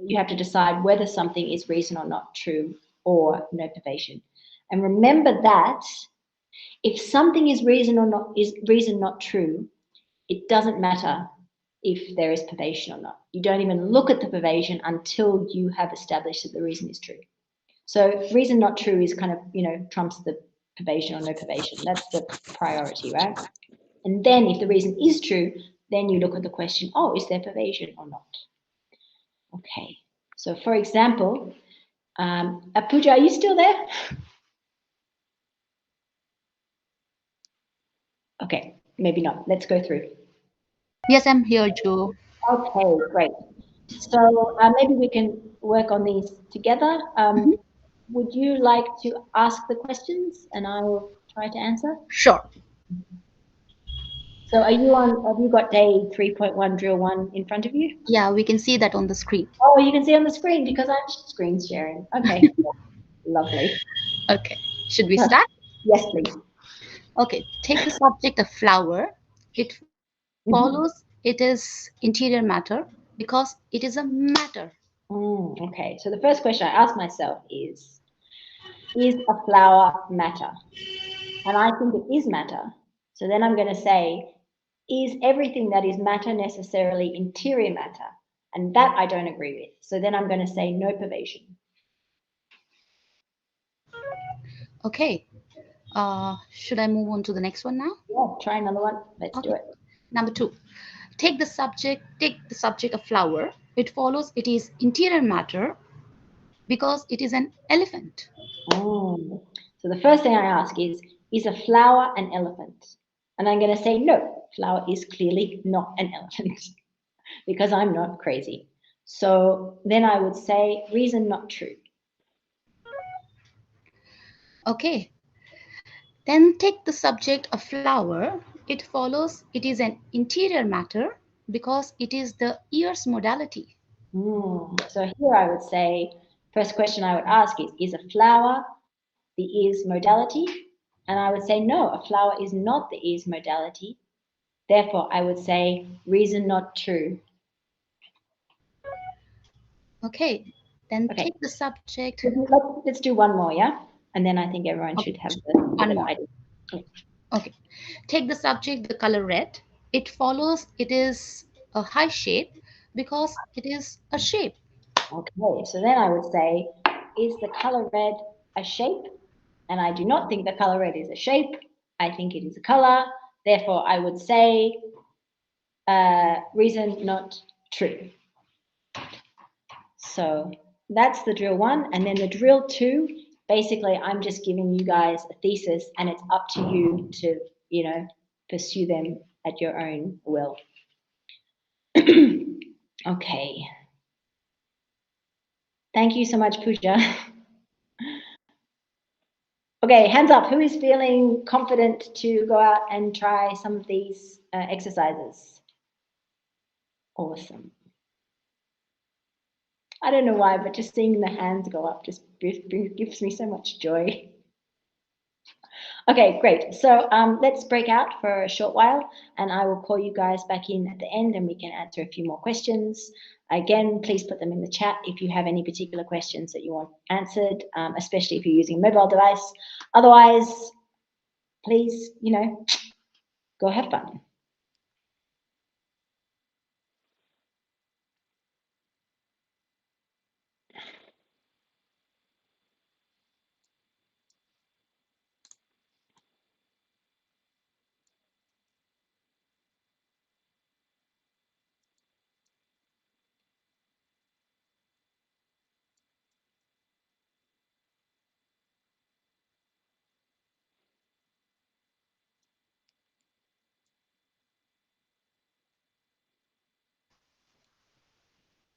you have to decide whether something is reason or not true or no pervasion. And remember that If something is reason not true, it doesn't matter if there is pervasion or not. You don't even look at the pervasion until you have established that the reason is true. So reason not true is kind of, trumps the pervasion or no pervasion. That's the priority, right? And then if the reason is true, then you look at the question, oh, is there pervasion or not? Okay. So for example, Pooja, are you still there? Okay, maybe not. Let's go through. Yes, I'm here, Joe. Okay, great. So maybe we can work on these together. Would you like to ask the questions and I will try to answer? Sure. So have you got day 3.1 drill 1 in front of you? Yeah, we can see that on the screen. Oh, you can see on the screen because I'm screen sharing. Okay, lovely. Okay, should we start? Yes, please. Okay, take the subject of flower. It follows it is interior matter because it is a matter. Okay, so the first question I ask myself is a flower matter? And I think it is matter. So then I'm going to say, is everything that is matter necessarily interior matter? And that I don't agree with. So then I'm going to say no pervasion. Okay, should I move on to the next one now? Yeah, try another one. Let's do it. Number 2, take the subject of flower. It follows it is interior matter because it is an elephant. So the first thing I ask is a flower an elephant? And I'm going to say no, flower is clearly not an elephant because I'm not crazy. So then I would say reason not true. Okay, then take the subject of flower. It follows it is an interior matter because it is the ear's modality. So here I would say, first question I would ask is a flower the is modality? And I would say, no, a flower is not the is modality. Therefore, I would say reason not true. Okay, then Okay. take the subject. Let's do one more, yeah? And then I think everyone should have One more. idea. Okay, take the subject, the color red. It follows it is a high shape because it is a shape. Okay, so then I would say, is the color red a shape? And I do not think the color red is a shape. I think it is a color. Therefore, I would say reason not true. So that's the drill 1. And then the drill 2, basically, I'm just giving you guys a thesis and it's up to you to, pursue them at your own will. Okay. Thank you so much, Pooja. Okay, hands up. Who is feeling confident to go out and try some of these exercises? Awesome. I don't know why, but just seeing the hands go up just gives me so much joy. Okay, great. So let's break out for a short while and I will call you guys back in at the end and we can answer a few more questions. Again, please put them in the chat if you have any particular questions that you want answered, especially if you're using a mobile device. Otherwise, please, go have fun.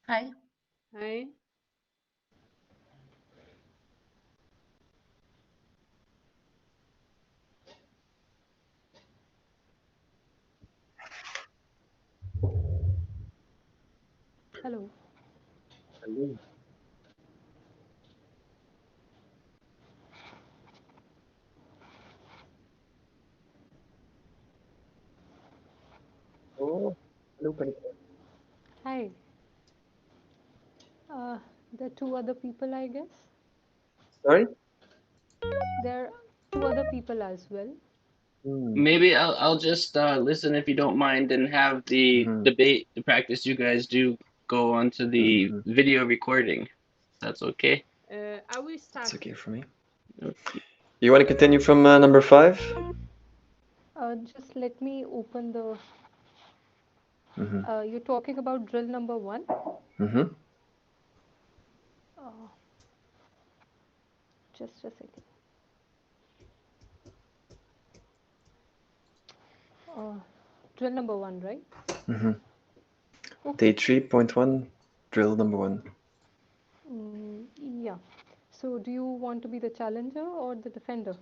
Hi. Hi. Hello. Hello. Oh, hello, Kanika. Hi. The two other people, I guess. Sorry? There are to other people as well. Maybe I'll just listen if you don't mind, and have the debate, the practice you guys do, go onto the video recording. That's okay. I will start. It's okay for me. Okay. You want to continue from number 5? Just let me open the. You're talking about drill number 1. Just a second. Drill number 1, right? Day 3.1, drill number 1. Yeah. So, do you want to be the challenger or the defender?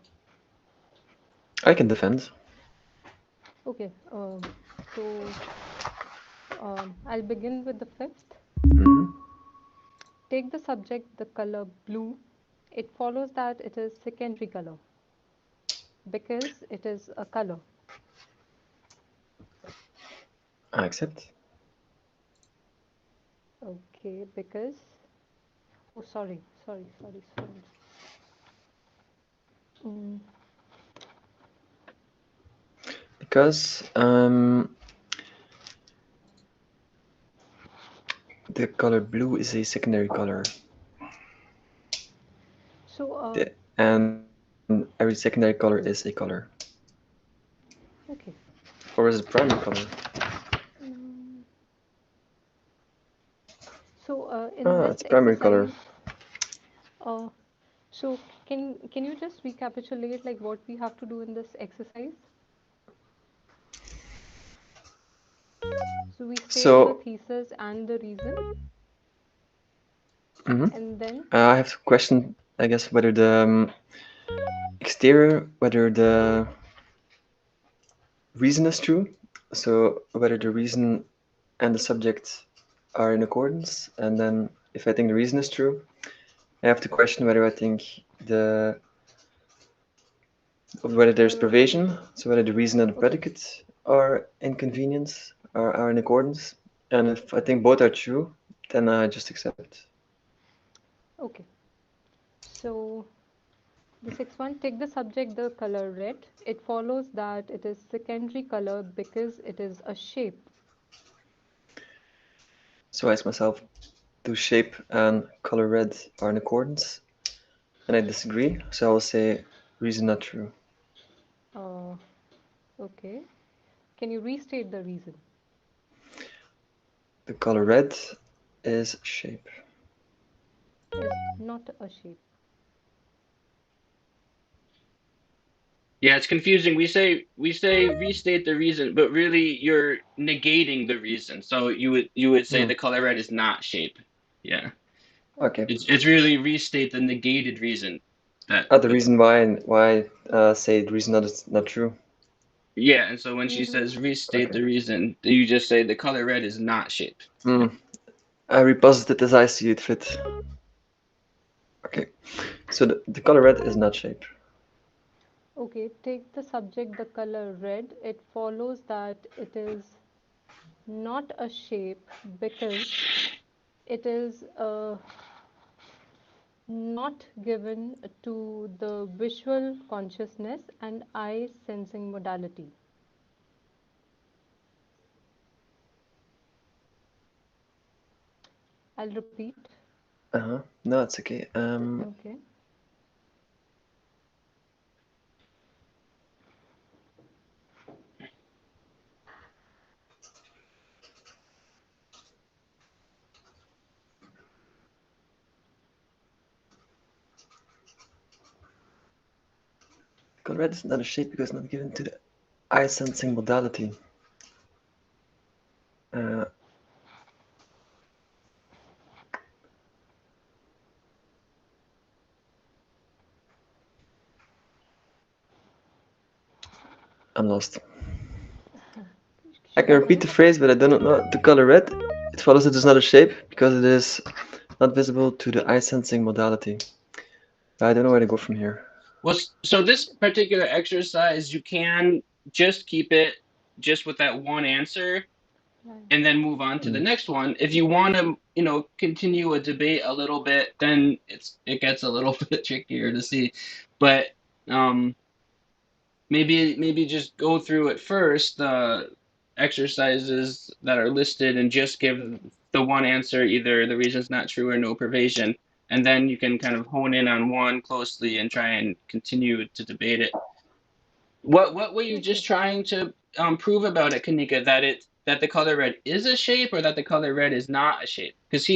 I can defend. Okay. I'll begin with the 5th. Take the subject, the color blue. It follows that it is secondary color because it is a color. I accept. Okay, because. Oh, sorry. Because the color blue is a secondary color. So, and every secondary color is a color. okay. Or is it primary color? So, in this it's primary color. So can you just recapitulate like what we have to do in this exercise? So we state the thesis and the reason, and then I have to question, I guess, whether the exterior, whether the reason is true. So whether the reason and the subject are in accordance, and then if I think the reason is true, I have to question whether I think whether there's pervasion, so whether the reason and the predicate are inconvenient or are in accordance. And if I think both are true, then I just accept. Okay. So the 6th one, take the subject, the color red. It follows that it is secondary color because it is a shape. So I ask myself, do shape and color red are in accordance? And I disagree, so I will say reason not true. Okay. Can you restate the reason? The color red is shape. Is not a shape. Yeah, it's confusing. We say restate the reason, but really you're negating the reason. So you would say the color red is not shape. Yeah. Okay. It's really restate the negated reason. The reason why say the reason not true. Yeah, and so when she says restate the reason, you just say the color red is not shape. I reposit it as I see it fit. Okay, so the color red is not shape. Okay, take the subject, the color red. It follows that it is not a shape because it is not given to the visual consciousness and eye sensing modality. I'll repeat. No, it's okay. Okay. Color red is not a shape because it's not given to the eye sensing modality. I'm lost. I can repeat the phrase, but I do not know the color red. It follows it is not a shape because it is not visible to the eye sensing modality. I don't know where to go from here. Well, so this particular exercise, you can just keep it just with that one answer and then move on to the next one. If you want to, continue a debate a little bit, then it gets a little bit trickier to see. But maybe just go through at first the exercises that are listed and just give the one answer, either the reason's not true or no pervasion, and then you can kind of hone in on one closely and try and continue to debate it. What were you just trying to prove about it, Kanika? That the color red is a shape, or that the color red is not a shape? Because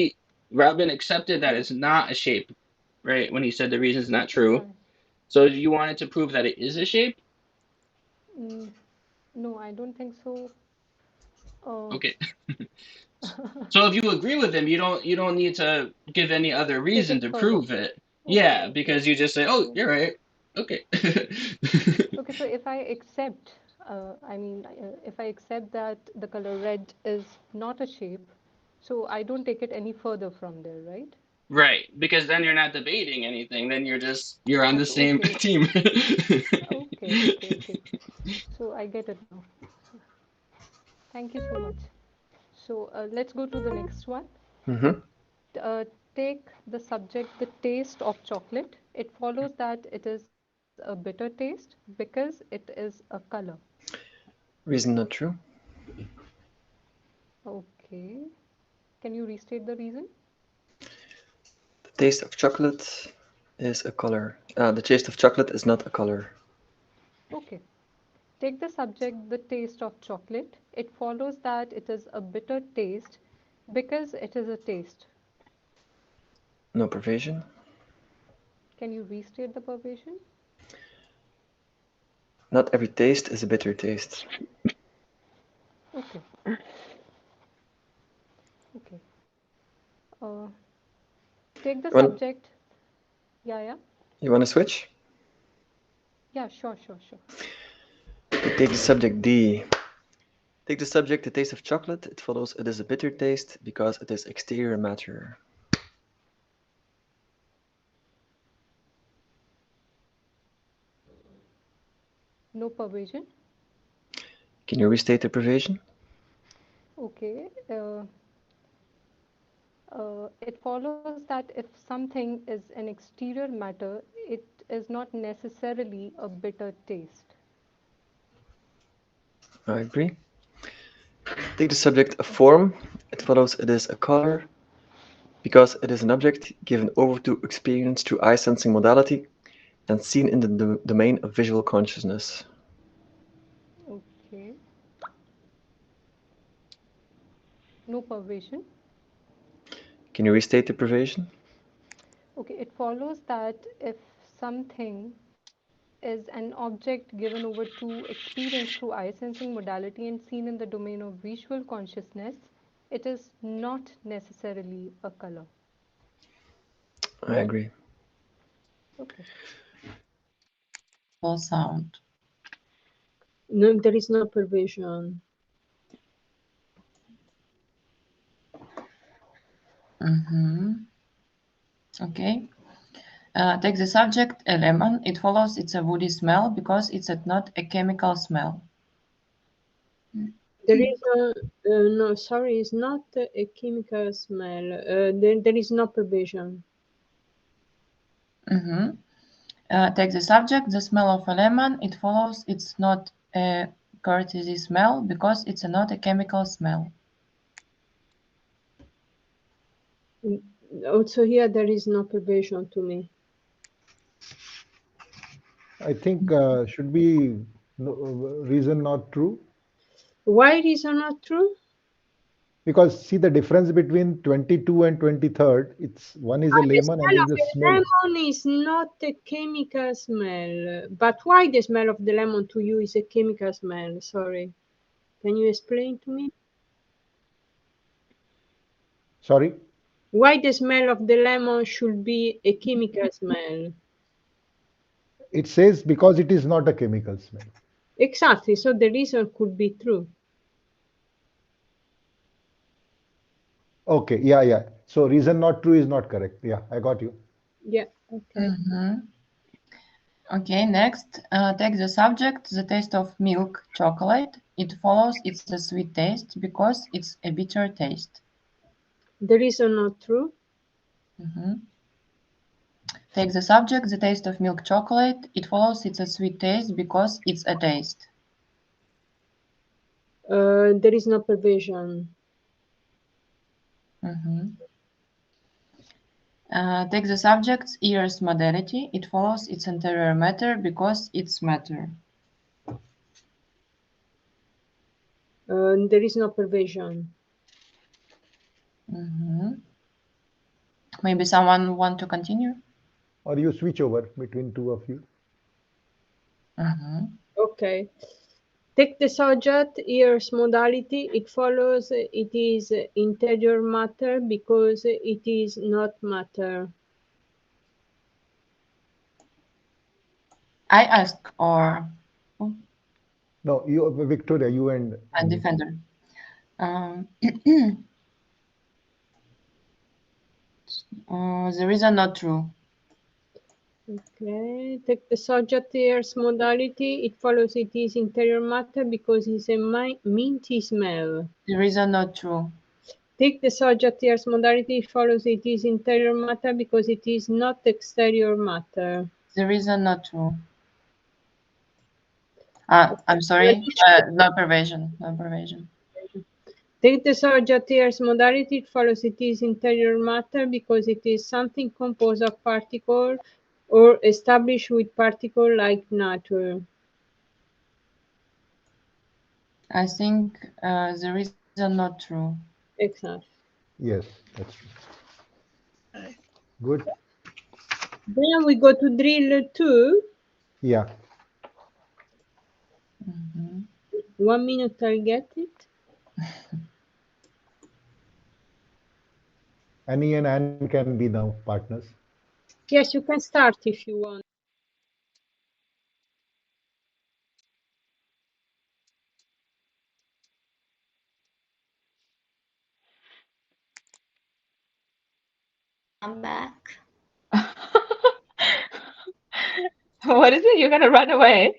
Robin accepted that it's not a shape, right? When he said the reason's not true. So you wanted to prove that it is a shape? No, I don't think so. Okay. So if you agree with him, you don't need to give any other reason to prove it. Yeah, because you just say, "Oh, you're right." Okay. Okay, so if I accept, if I accept that the color red is not a shape, so I don't take it any further from there, right? Right, because then you're not debating anything. Then you're on the same team. Okay. So I get it now. Thank you so much. So let's go to the next one. Take the subject, the taste of chocolate. It follows that it is a bitter taste because it is a color. Reason not true. Okay. Can you restate the reason? The taste of chocolate is a color. The taste of chocolate is not a color. Okay. Take the subject, the taste of chocolate. It follows that it is a bitter taste because it is a taste. No pervasion. Can you restate the pervasion? Not every taste is a bitter taste. Okay. Okay. Take the subject. Yeah. You want to switch? Yeah, sure. Take the subject D. Take the subject, the taste of chocolate. It follows it is a bitter taste because it is exterior matter. No pervasion. Can you restate the pervasion? Okay. It follows that if something is an exterior matter, it is not necessarily a bitter taste. I agree. Take the subject, a form. It follows it is a color because it is an object given over to experience through eye sensing modality and seen in the domain of visual consciousness. Okay. No pervasion. Can you restate the pervasion? Okay, it follows that if something is an object given over to experience through eye sensing modality and seen in the domain of visual consciousness, it is not necessarily a color. I agree. Okay. Sound. No, there is no pervasion. Okay. Take the subject, a lemon. It follows it's a woody smell because it's not a chemical smell. There is no, sorry, it's not a chemical smell. There is no pervasion. Take the subject, the smell of a lemon. It follows it's not a courtesy smell because it's not a chemical smell. Also here there is no pervasion to me. I think should be reason not true. Why reason not true? Because see the difference between 22 and 23rd, it's one is a lemon and is a smell. Lemon is not a chemical smell. But why the smell of the lemon to you is a chemical smell? Sorry. Can you explain to me? Sorry? Why the smell of the lemon should be a chemical smell? It says because it is not a chemical smell. Exactly. So the reason could be true. Okay. Yeah. So reason not true is not correct. Yeah, I got you. Yeah. Okay. Okay, next, take the subject, the taste of milk chocolate. It follows it's a sweet taste because it's a bitter taste. The reason not true. Take the subject, the taste of milk chocolate. It follows it's a sweet taste because it's a taste. There is no pervasion. Take the subject's ears modality. It follows its interior matter because it's matter. There is no pervasion. Maybe someone want to continue? Or you switch over between two of you. Okay. Take the subject, ears modality. It follows it is interior matter because it is not matter. I ask or No, you, Victoria, you and defender. There is a not true. Okay. Take the subject, ears modality. It follows it is interior matter because it's a minty smell. There is a not true. Take the subject, ears modality. It follows it is interior matter because it is not exterior matter. There is a not true. I'm sorry. No pervasion. No pervasion. Take the subject, ears modality. It follows it is interior matter because it is something composed of particle or established with particle like nature. I think there is a not true. Excellent. yes, that's true. Good. Then we go to drill 2. Yeah. 1 minute, I'll get it. Annie and Anne can be now partners. Yes, you can start if you want. I'm back. What is it? You're gonna run away?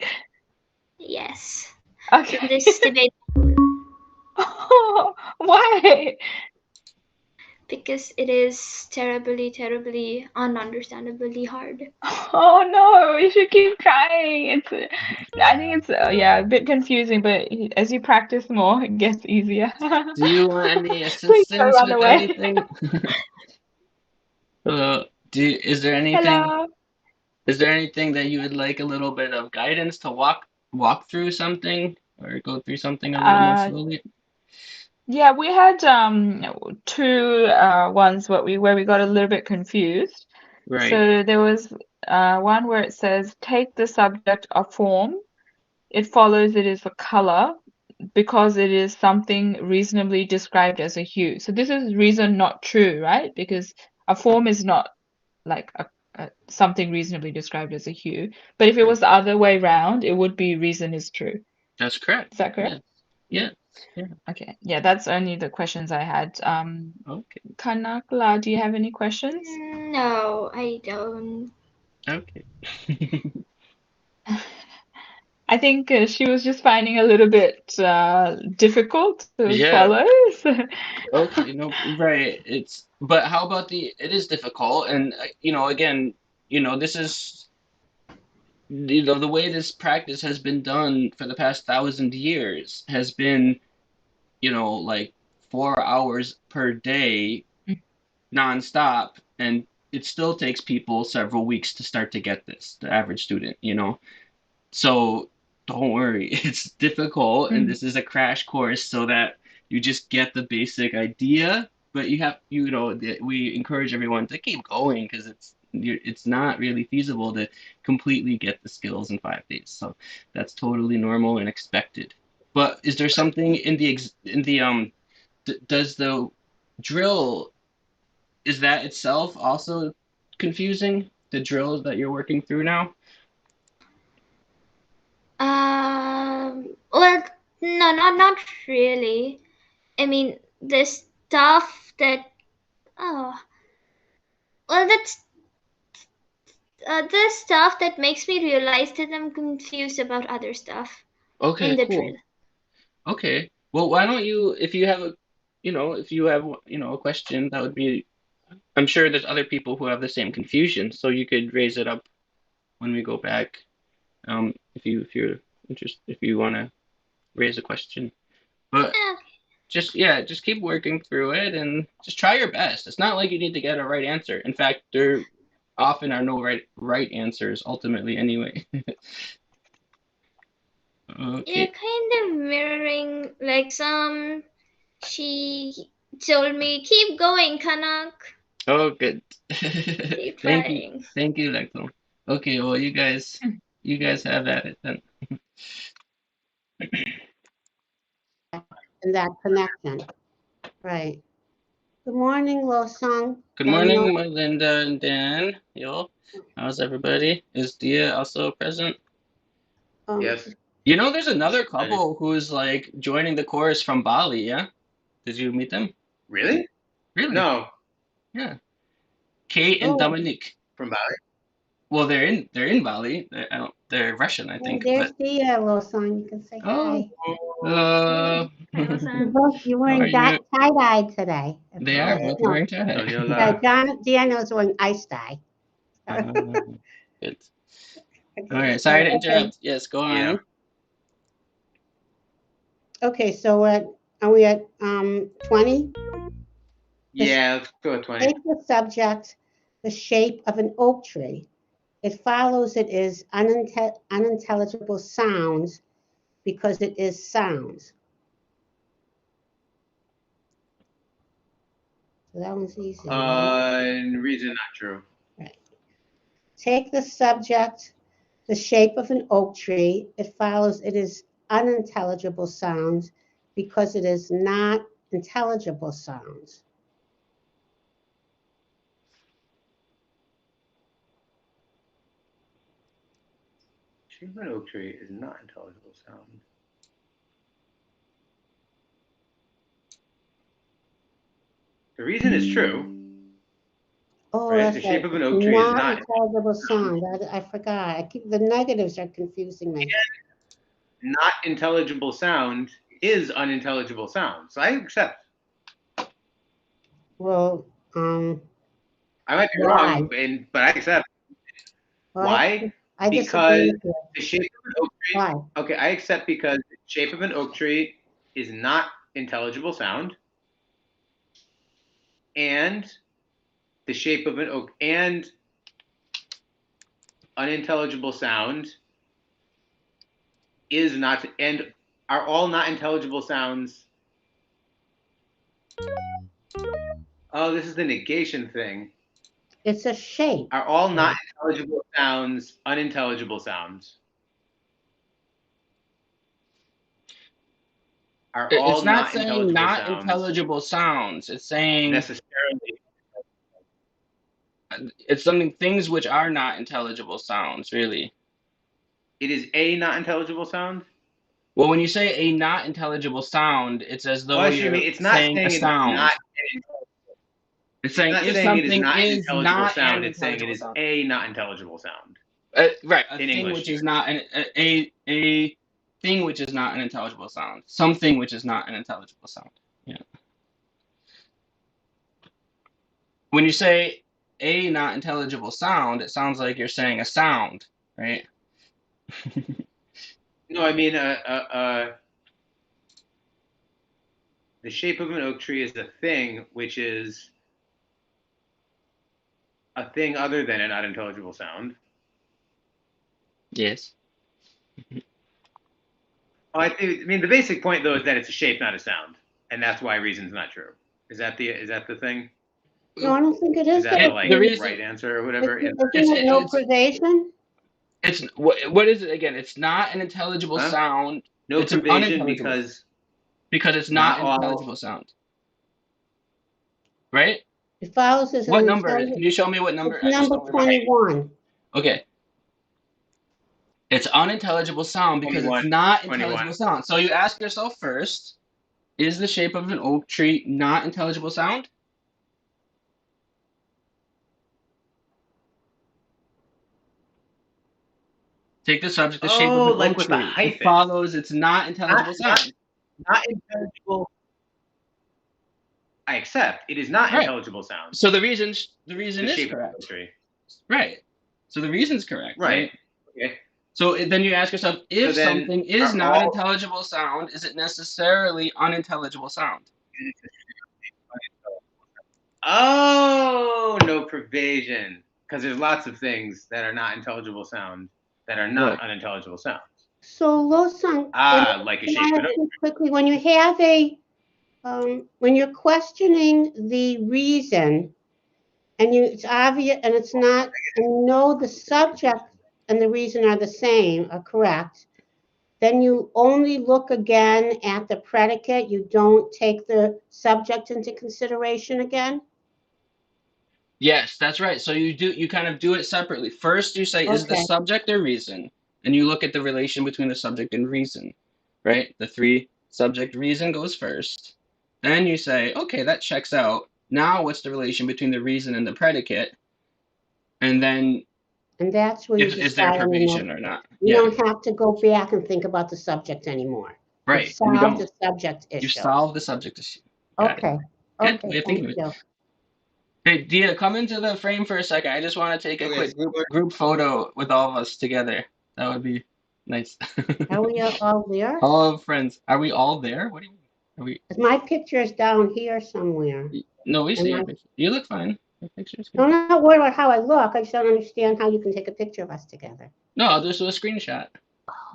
Yes. Okay. In this debate. Why? Because it is terribly, terribly, ununderstandably hard. Oh no, you should keep trying. I think it's yeah, a bit confusing, but as you practice more, it gets easier. Do you want any Please don't assistance run with away. anything? Is there anything? Hello. Is there anything that you would like a little bit of guidance to walk through something or go through something a little more slowly? Yeah, we had two ones where we got a little bit confused. Right. So there was one where it says take the subject a form. It follows it is a color because it is something reasonably described as a hue. So this is reason not true, right? Because a form is not like something reasonably described as a hue. But if it was the other way around, it would be reason is true. That's correct. Is that correct? Yeah. Okay. Yeah, that's only the questions I had. Okay. Kanakla, do you have any questions? No, I don't. Okay. I think she was just finding a little bit difficult to follow. Okay, no, right. But how about it is difficult, and again, this is the way this practice has been done for the past 1,000 years has been, like 4 hours per day, nonstop, and it still takes people several weeks to start to get this, the average student, So don't worry, it's difficult, and this is a crash course so that you just get the basic idea. But we encourage everyone to keep going because it's not really feasible to completely get the skills in 5 days. So that's totally normal and expected. But is there something does the drill, is that itself also confusing? The drills that you're working through now? Well, no, not really. I mean, the stuff that, that's the stuff that makes me realize that I'm confused about other stuff. Okay, in the cool. drill. Okay. Well, why don't you, if you have a question, that would be I'm sure there's other people who have the same confusion, so you could raise it up when we go back. If you're interested, if you want to raise a question, but just keep working through it and just try your best. It's not like you need to get a right answer. In fact, there often are no right answers ultimately anyway. You're Okay. kind of mirroring like she told me, keep going, Kanak. Oh, good. Keep Thank you, trying. Lecto. Okay, well, you guys have at it then. In that connection. Right. Good morning, Losong. Good morning, Melinda and Dan. Yo, how's everybody? Is Dia also present? Yes. You know, there's another couple who's like joining the chorus from Bali. Yeah, did you meet them? Really? Really? No. Yeah. Kate and Dominique. From Bali? Well, they're in Bali. They're Russian, I think. There's But Dia, Losong. You can say hi. hello. You're How are wearing you? tie-dye today. They are both wearing tie. Deanna's wearing ice dye. Good. All right. Sorry to interrupt. Yes, go on. Yeah. Okay, so are we at 20? Yeah, let's go with 20. Take the subject, the shape of an oak tree. It follows it is unintelligible sounds because it is sounds. So that one's easy. Reason not true. Right. Take the subject, the shape of an oak tree. It follows it is unintelligible sounds because it is not intelligible sounds. Shape of an oak tree is not intelligible sound. The reason is true. Oh, right? that's The shape right. of an oak tree is not intelligible sound. I forgot. The negatives are confusing me. Not intelligible sound is unintelligible sound. So I accept. Well, I might be why? wrong, but I accept. Well, Why? I Because disagree with you. the shape of an oak tree. Why? Okay, I accept because the shape of an oak tree is not intelligible sound, and the shape of an oak and unintelligible sound is not, and are all not intelligible sounds. Oh, this is the negation thing. It's a shape. Are all not intelligible sounds unintelligible sounds? Are all It's not saying intelligible not sounds intelligible sounds. It's saying necessarily. It's something things which are not intelligible sounds, really. It is a not intelligible sound? Well, when you say a not intelligible sound, it's as though you're it's not saying a sound. It's saying if something is not sound, an it's saying it intelligible is sound. a not intelligible sound. Right, a in thing English which is not a thing which is not an intelligible sound. Something which is not an intelligible sound. Yeah. When you say a not intelligible sound, it sounds like you're saying a sound, right? No, I mean the shape of an oak tree is a thing which is a thing other than an unintelligible sound. Yes. I mean, the basic point though is that it's a shape, not a sound, and that's why reason's not true. Is that the thing? No, I don't think it is. Is that the reason, right answer or whatever? Isn't it no pervasion? It's what is it again? It's not an intelligible sound. No it's an pervasion unintelligible because it's not an intelligible sound. Right? It follows as what number? Can you show me what number? It's number 21. Okay. It's unintelligible sound because it's not intelligible sound. So you ask yourself first, is the shape of an oak tree not intelligible sound? Take the subject, the shape of an oak tree. It follows it's not intelligible sound. Not intelligible. I except it is not Right. intelligible sound. So the reason is shape of correct. poetry. Right. So the reason's correct. Right. Okay. So then you ask yourself, if then something is are not all- intelligible sound, is it necessarily unintelligible sound? Oh, no pervasion. Because there's lots of things that are not intelligible sound that are not unintelligible sounds. So Lo-san, Like a can shape I of ask you quickly, when you have a, when you're questioning the reason, and it's obvious, and it's not, and know the subject and the reason are the same, are correct, then you only look again at the predicate. You don't take the subject into consideration again? Yes, that's right. So you kind of do it separately. First, you say, is the Okay. subject or reason? And you look at the relation between the subject and reason, right? The three subject reason goes first. Then you say, okay, that checks out. Now what's the relation between the reason and the predicate? And then And that's where you is there decide on the pervasion note. or not? You Yeah, don't have to go back and think about the subject anymore. right. You've You solved don't. the subject You issue. solve the subject issue. Got it. Okay. Good Okay, way of thank thinking of it. you. Hey, Dia, come into the frame for a second. I just want to take a quick group photo with all of us together. That would be nice. Are we all there? All friends. Are we all there? What do you mean? Are we? My picture is down here somewhere. No, we see your Am I- picture. You look fine. Your picture's good. I'm not worried about how I look. I just don't understand how you can take a picture of us together. No, I'll just do a screenshot.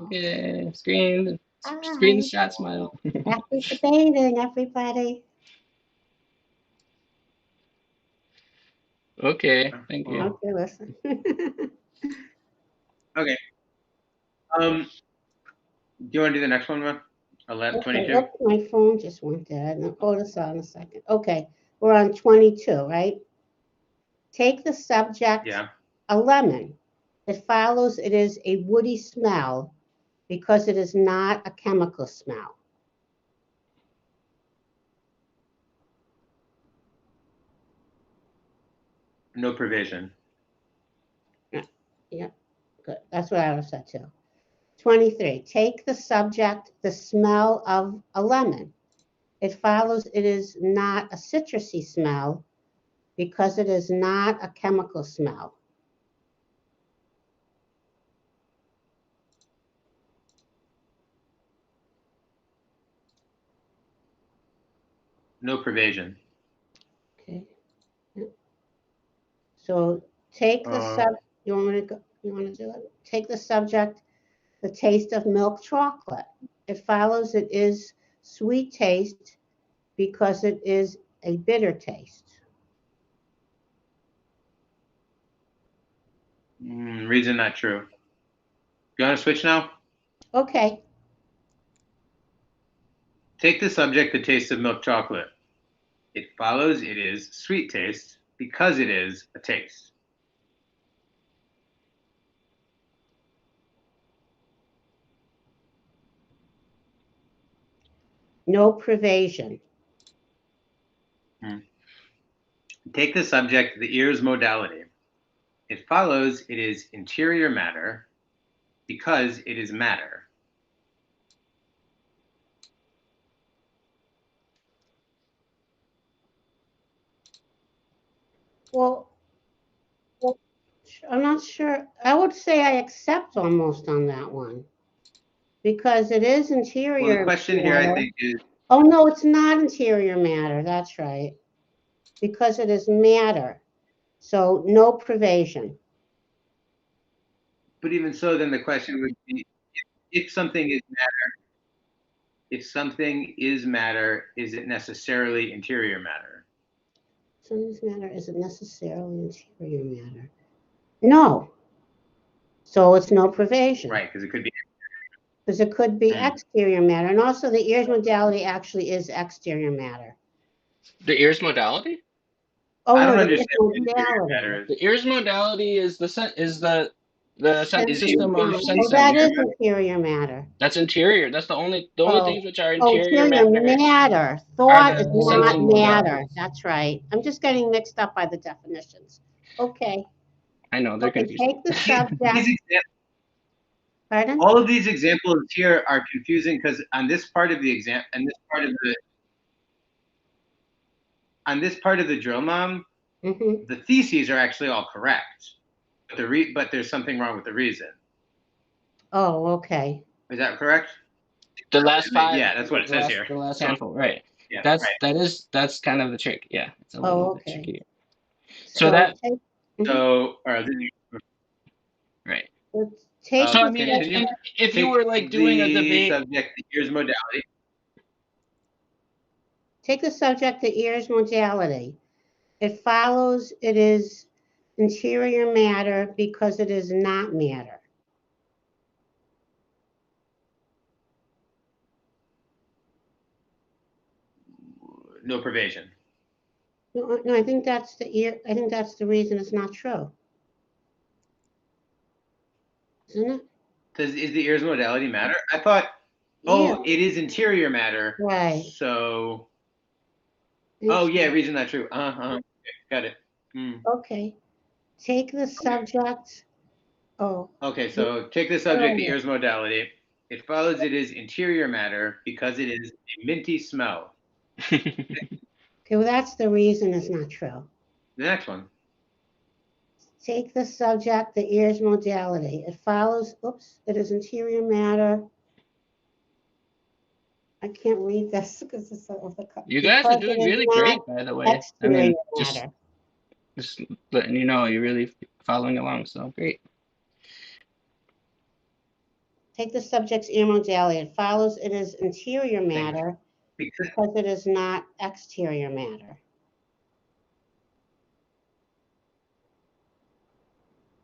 Okay, screen Hi. screenshot smile. Happy debating, everybody. Okay, thank you. Okay, listen. Okay. Do you want to do the next one, Ron? 22? Oops, my phone just went dead. I'll hold us on a second. Okay, we're on 22, right? Take the subject, a lemon. It follows it is a woody smell because it is not a chemical smell. No pervasion. Yeah, good. That's what I would have said too. 23, take the subject, the smell of a lemon. It follows it is not a citrusy smell because it is not a chemical smell. No pervasion. Okay. So take the subject. You want me to go? You want to do it? Take the subject, the taste of milk chocolate. It follows it is sweet taste because it is a bitter taste. Reason not true. You want to switch now? Okay. Take the subject, the taste of milk chocolate. It follows it is sweet taste because it is a taste. No pervasion. Take the subject, the ear's modality. It follows it is interior matter because it is matter. Well, I'm not sure. I would say I accept almost on that one because it is interior. Well, the question matter. here, I think, is. Oh, no, it's not interior matter. That's right. Because it is matter. So no pervasion. But even so, then the question would be, if something is matter, is it necessarily interior matter? Something's matter isn't necessarily interior matter. No. So it's no pervasion. Right, because it could be. Because it could be exterior matter. And also the ear's modality actually is exterior matter. The ear's modality? Oh, I no, don't the understand ear's what interior modality. matter is. The ear's modality is the system of Oh, sensing. that is interior matter. That's interior. That's the only things which are interior interior matter. are Thought the is not sensing matter. modalities. That's right. I'm just getting mixed up by the definitions. Okay. I know, they're confusing. Take the subject. Pardon? All of these examples here are confusing because on this part of the exam and this part of the on this part of the drill, Mom, the theses are actually all correct, but there's something wrong with the reason. Oh, okay. Is that correct? The last 5. Yeah, that's what it says here. The last handful, right? Yeah, that's kind of the trick. Yeah, it's a little bit trickier. So that. Right. Take so I mean, if you were like doing a debate, subject, the ears modality. Take the subject, the ears modality. It follows it is interior matter because it is not matter. No pervasion. No, I think that's the ear. I think that's the reason it's not true. Isn't it? Is the ears modality matter? I thought, it is interior matter. Right. So, yeah, reason not true. Okay, got it. Okay. Take the subject. Okay, so take the subject, the ears modality. It follows it is interior matter because it is a minty smell. Okay, well, that's the reason it's not true. The next one. Take the subject, the ears modality. It follows, it is interior matter. I can't read this because it's of the. You guys are doing really great, by the way. I mean, just letting you know, you're really following along. So great. Take the subject's ear modality. It follows it is interior matter because it is not exterior matter.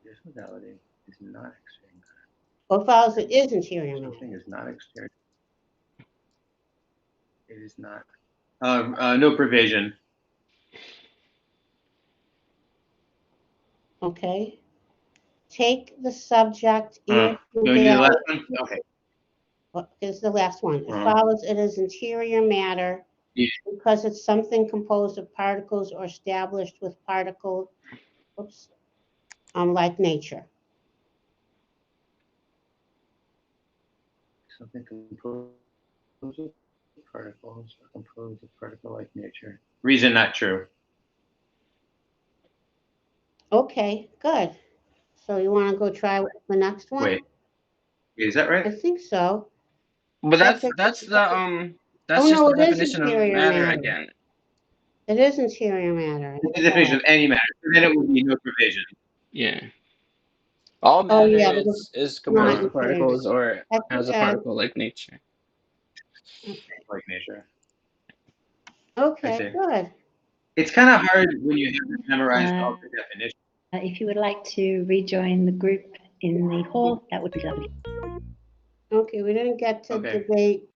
Ears modality is not exterior matter. Well, it follows it is interior matter. Something is not exterior. It is not. No pervasion. Okay. Take the subject ear modality. The last one? Okay. What is the last one? It follows it is interior matter because it's something composed of particles or established with particle, like nature. Something composed of particles or composed of particle-like nature. Reason not true. Okay, good. So you want to go try the next one? Wait, is that right? I think so. But that's the just the definition of matter again. It is interior matter. It's the definition of any matter. So then it would be no pervasion. Yeah. All matter is composed of particles or has a particle-like nature. Like nature. Okay, good. It's kind of hard when you haven't memorized all the definitions. If you would like to rejoin the group in the hall, that would be lovely. Okay, we didn't get to debate.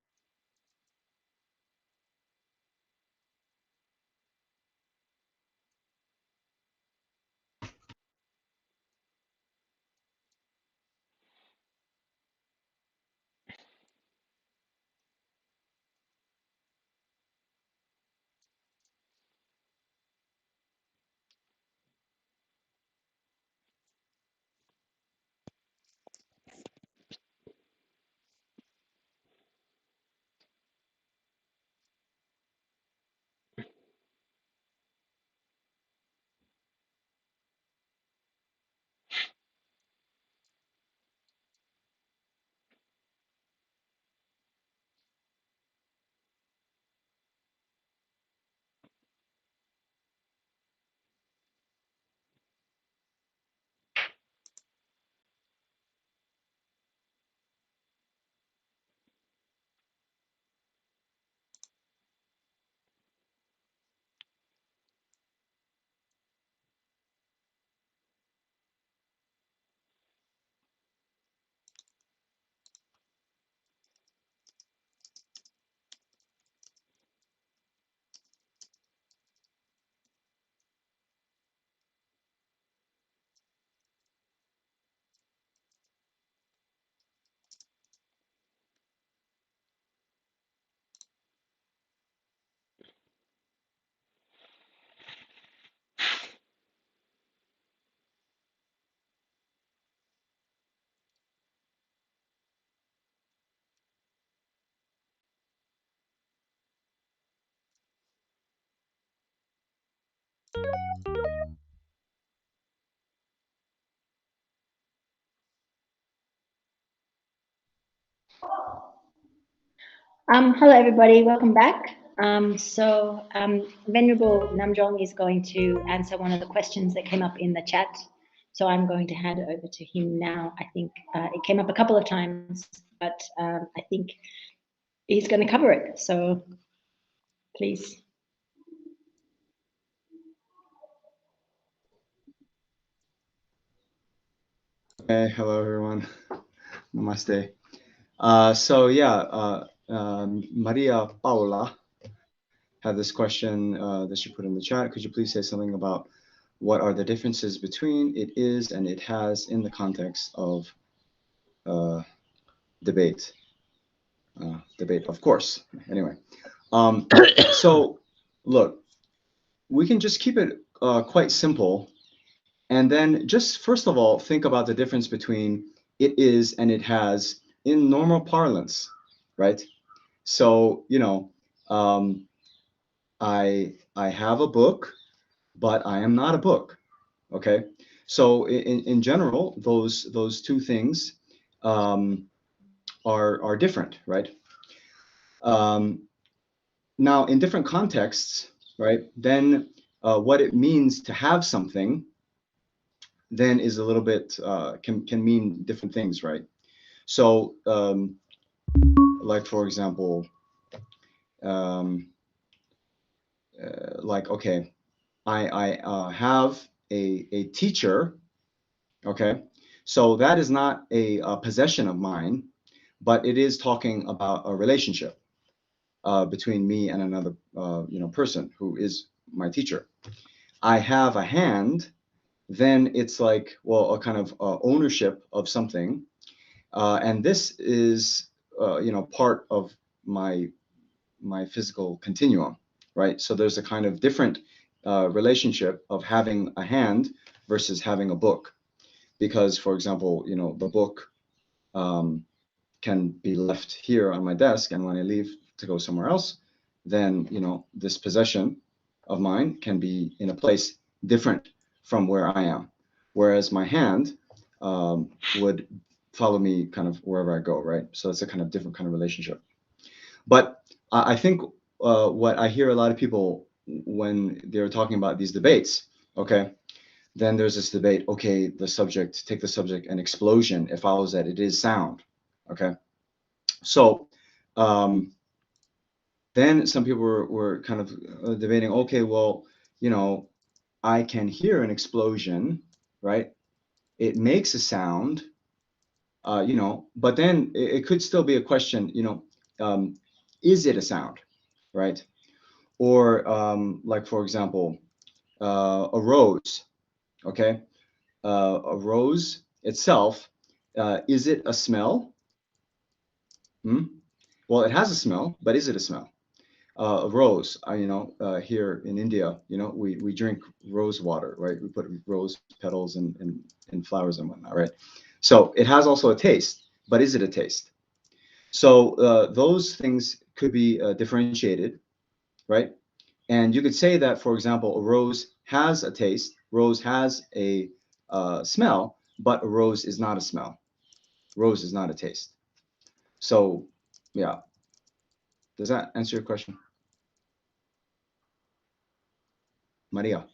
Hello, everybody. Welcome back. Venerable Namjong is going to answer one of the questions that came up in the chat. So I'm going to hand it over to him now. I think it came up a couple of times, but I think he's going to cover it. So please. Hey, hello everyone. Namaste. Maria Paula had this question that she put in the chat. Could you please say something about what are the differences between it is and it has in the context of debate? Debate, of course. Anyway, so look, we can just keep it quite simple. And then just first of all, think about the difference between it is and it has in normal parlance, right? So, you know, I have a book, but I am not a book, okay? So in general, those two things are different, right? Now, in different contexts, right, then what it means to have something then is a little bit can mean different things, right? So like for example, like okay, I have a teacher, okay, so that is not a possession of mine, but it is talking about a relationship between me and another person who is my teacher. I have a hand, then it's like, well, a kind of ownership of something. And this is, part of my physical continuum, right? So there's a kind of different relationship of having a hand versus having a book. Because, for example, the book can be left here on my desk, and when I leave to go somewhere else, then, this possession of mine can be in a place different from where I am. Whereas my hand would follow me kind of wherever I go, right? So it's a kind of different kind of relationship. But I think what I hear a lot of people when they're talking about these debates, okay, then there's this debate, okay, take the subject, an explosion, it follows that it is sound, okay? So then some people were kind of debating, okay, well, I can hear an explosion, right? It makes a sound, but then it could still be a question, is it a sound, right? Or like, for example, a rose, okay? A rose itself, is it a smell? Well, it has a smell, but is it a smell? A rose, here in India, we drink rose water, right? We put rose petals and flowers and whatnot, right? So it has also a taste, but is it a taste? So those things could be differentiated, right? And you could say that, for example, a rose has a taste, rose has a smell, but a rose is not a smell. Rose is not a taste. So, yeah. Does that answer your question? Maria.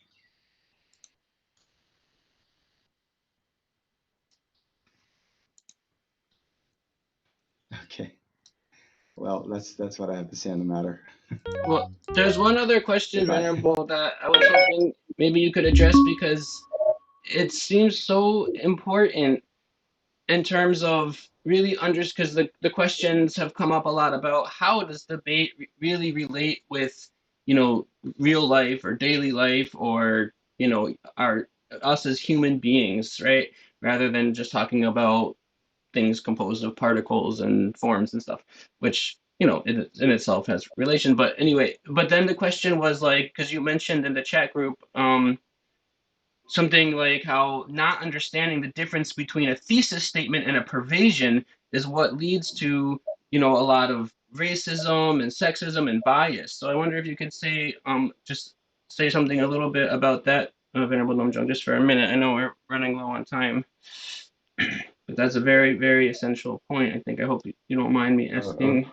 Okay. Well, that's what I have to say on the matter. Well, there's one other question, Venerable, that I was hoping maybe you could address, because it seems so important in terms of really because the questions have come up a lot about how does debate really relate with, real life or daily life, or, us as human beings, right? Rather than just talking about things composed of particles and forms and stuff, which in itself has relation. But anyway, but then the question was like, because you mentioned in the chat group something like how not understanding the difference between a thesis statement and a pervasion is what leads to a lot of racism and sexism and bias. So I wonder if you could say just say something a little bit about that, Venerable Namjung, just for a minute. I know we're running low on time. But that's a very, very essential point, I think. I hope you don't mind me asking.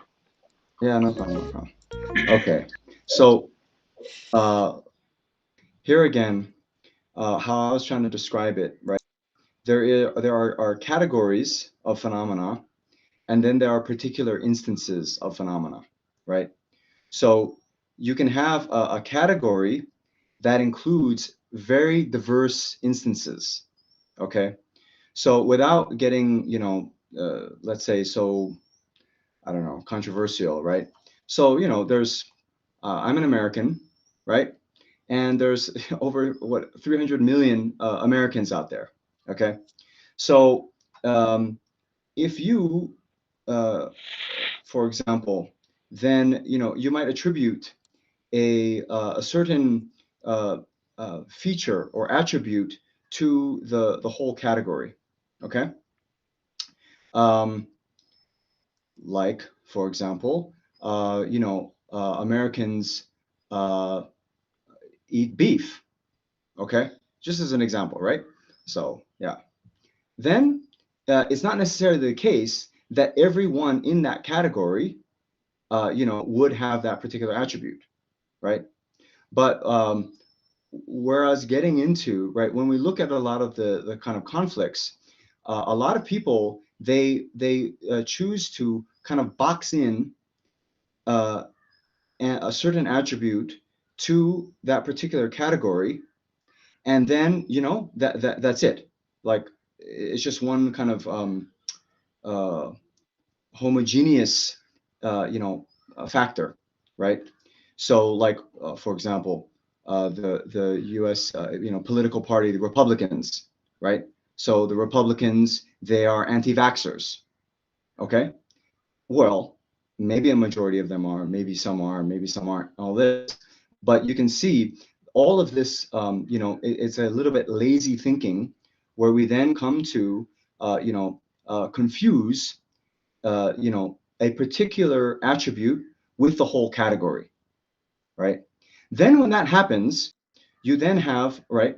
Yeah, no problem, no problem. Okay, so here again, how I was trying to describe it, right? There are categories of phenomena, and then there are particular instances of phenomena, right? So you can have a category that includes very diverse instances, okay? So without getting, let's say, so, I don't know, controversial, right? So, there's, I'm an American, right? And there's over, 300 million Americans out there, okay? So if you, for example, then, you might attribute a certain feature or attribute to the whole category, okay? Like, for example, Americans eat beef, okay? Just as an example, right? So, yeah. Then it's not necessarily the case that everyone in that category, would have that particular attribute, right? But whereas getting into, right, when we look at a lot of the kind of conflicts, a lot of people, they choose to kind of box in a certain attribute to that particular category, and then that's it. Like, it's just one kind of homogeneous factor, right? So, like, for example, the U.S. Political party, the Republicans, right? So the Republicans, they are anti-vaxxers, okay? Well, maybe a majority of them are, maybe some aren't, all this. But you can see all of this, it's a little bit lazy thinking, where we then come to, confuse, a particular attribute with the whole category, right? Then when that happens, you then have, right,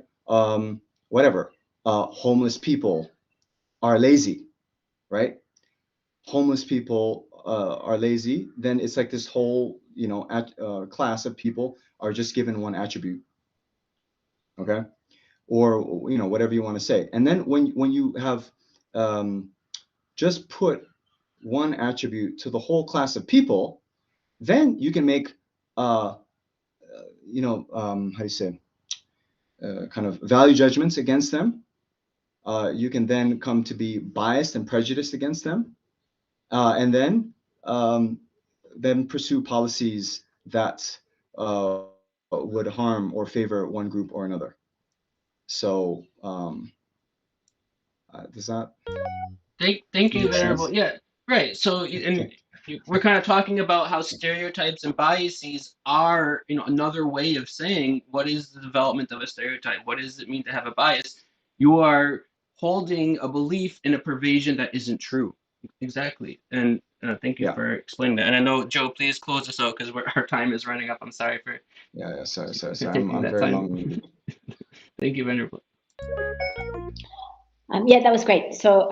whatever, homeless people are lazy, right? Homeless people are lazy, then it's like this whole, class of people are just given one attribute, okay? Or, whatever you want to say. And then when you have just put one attribute to the whole class of people, then you can make, how do you say, kind of value judgments against them. You can then come to be biased and prejudiced against them, and then pursue policies that would harm or favor one group or another. So does that Thank you, make Venerable. sense? Yeah, right. So, we're kind of talking about how stereotypes and biases are, another way of saying what is the development of a stereotype. What does it mean to have a bias? You are holding a belief in a pervasion that isn't true. Exactly. And thank you for explaining that. And I know, Joe, please close us out because our time is running up. I'm sorry for Sorry. taking I'm that very time. long. Thank you, Venerable. Yeah, that was great. So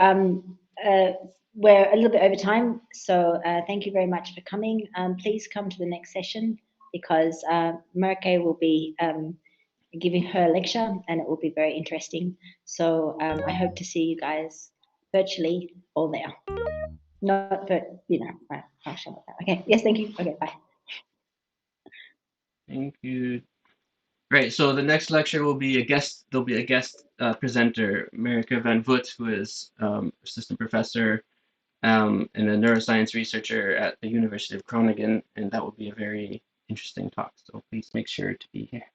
we're a little bit over time. So thank you very much for coming. Please come to the next session because Merke will be giving her lecture and it will be very interesting. So I hope to see you guys virtually all there. Not, but right. Okay. Yes, thank you. Okay, bye. Thank you. Right, so the next lecture will be a guest. There'll be a guest presenter, Marika van Voet, who is assistant professor and a neuroscience researcher at the University of Groningen, and that will be a very interesting talk. So please make sure to be here.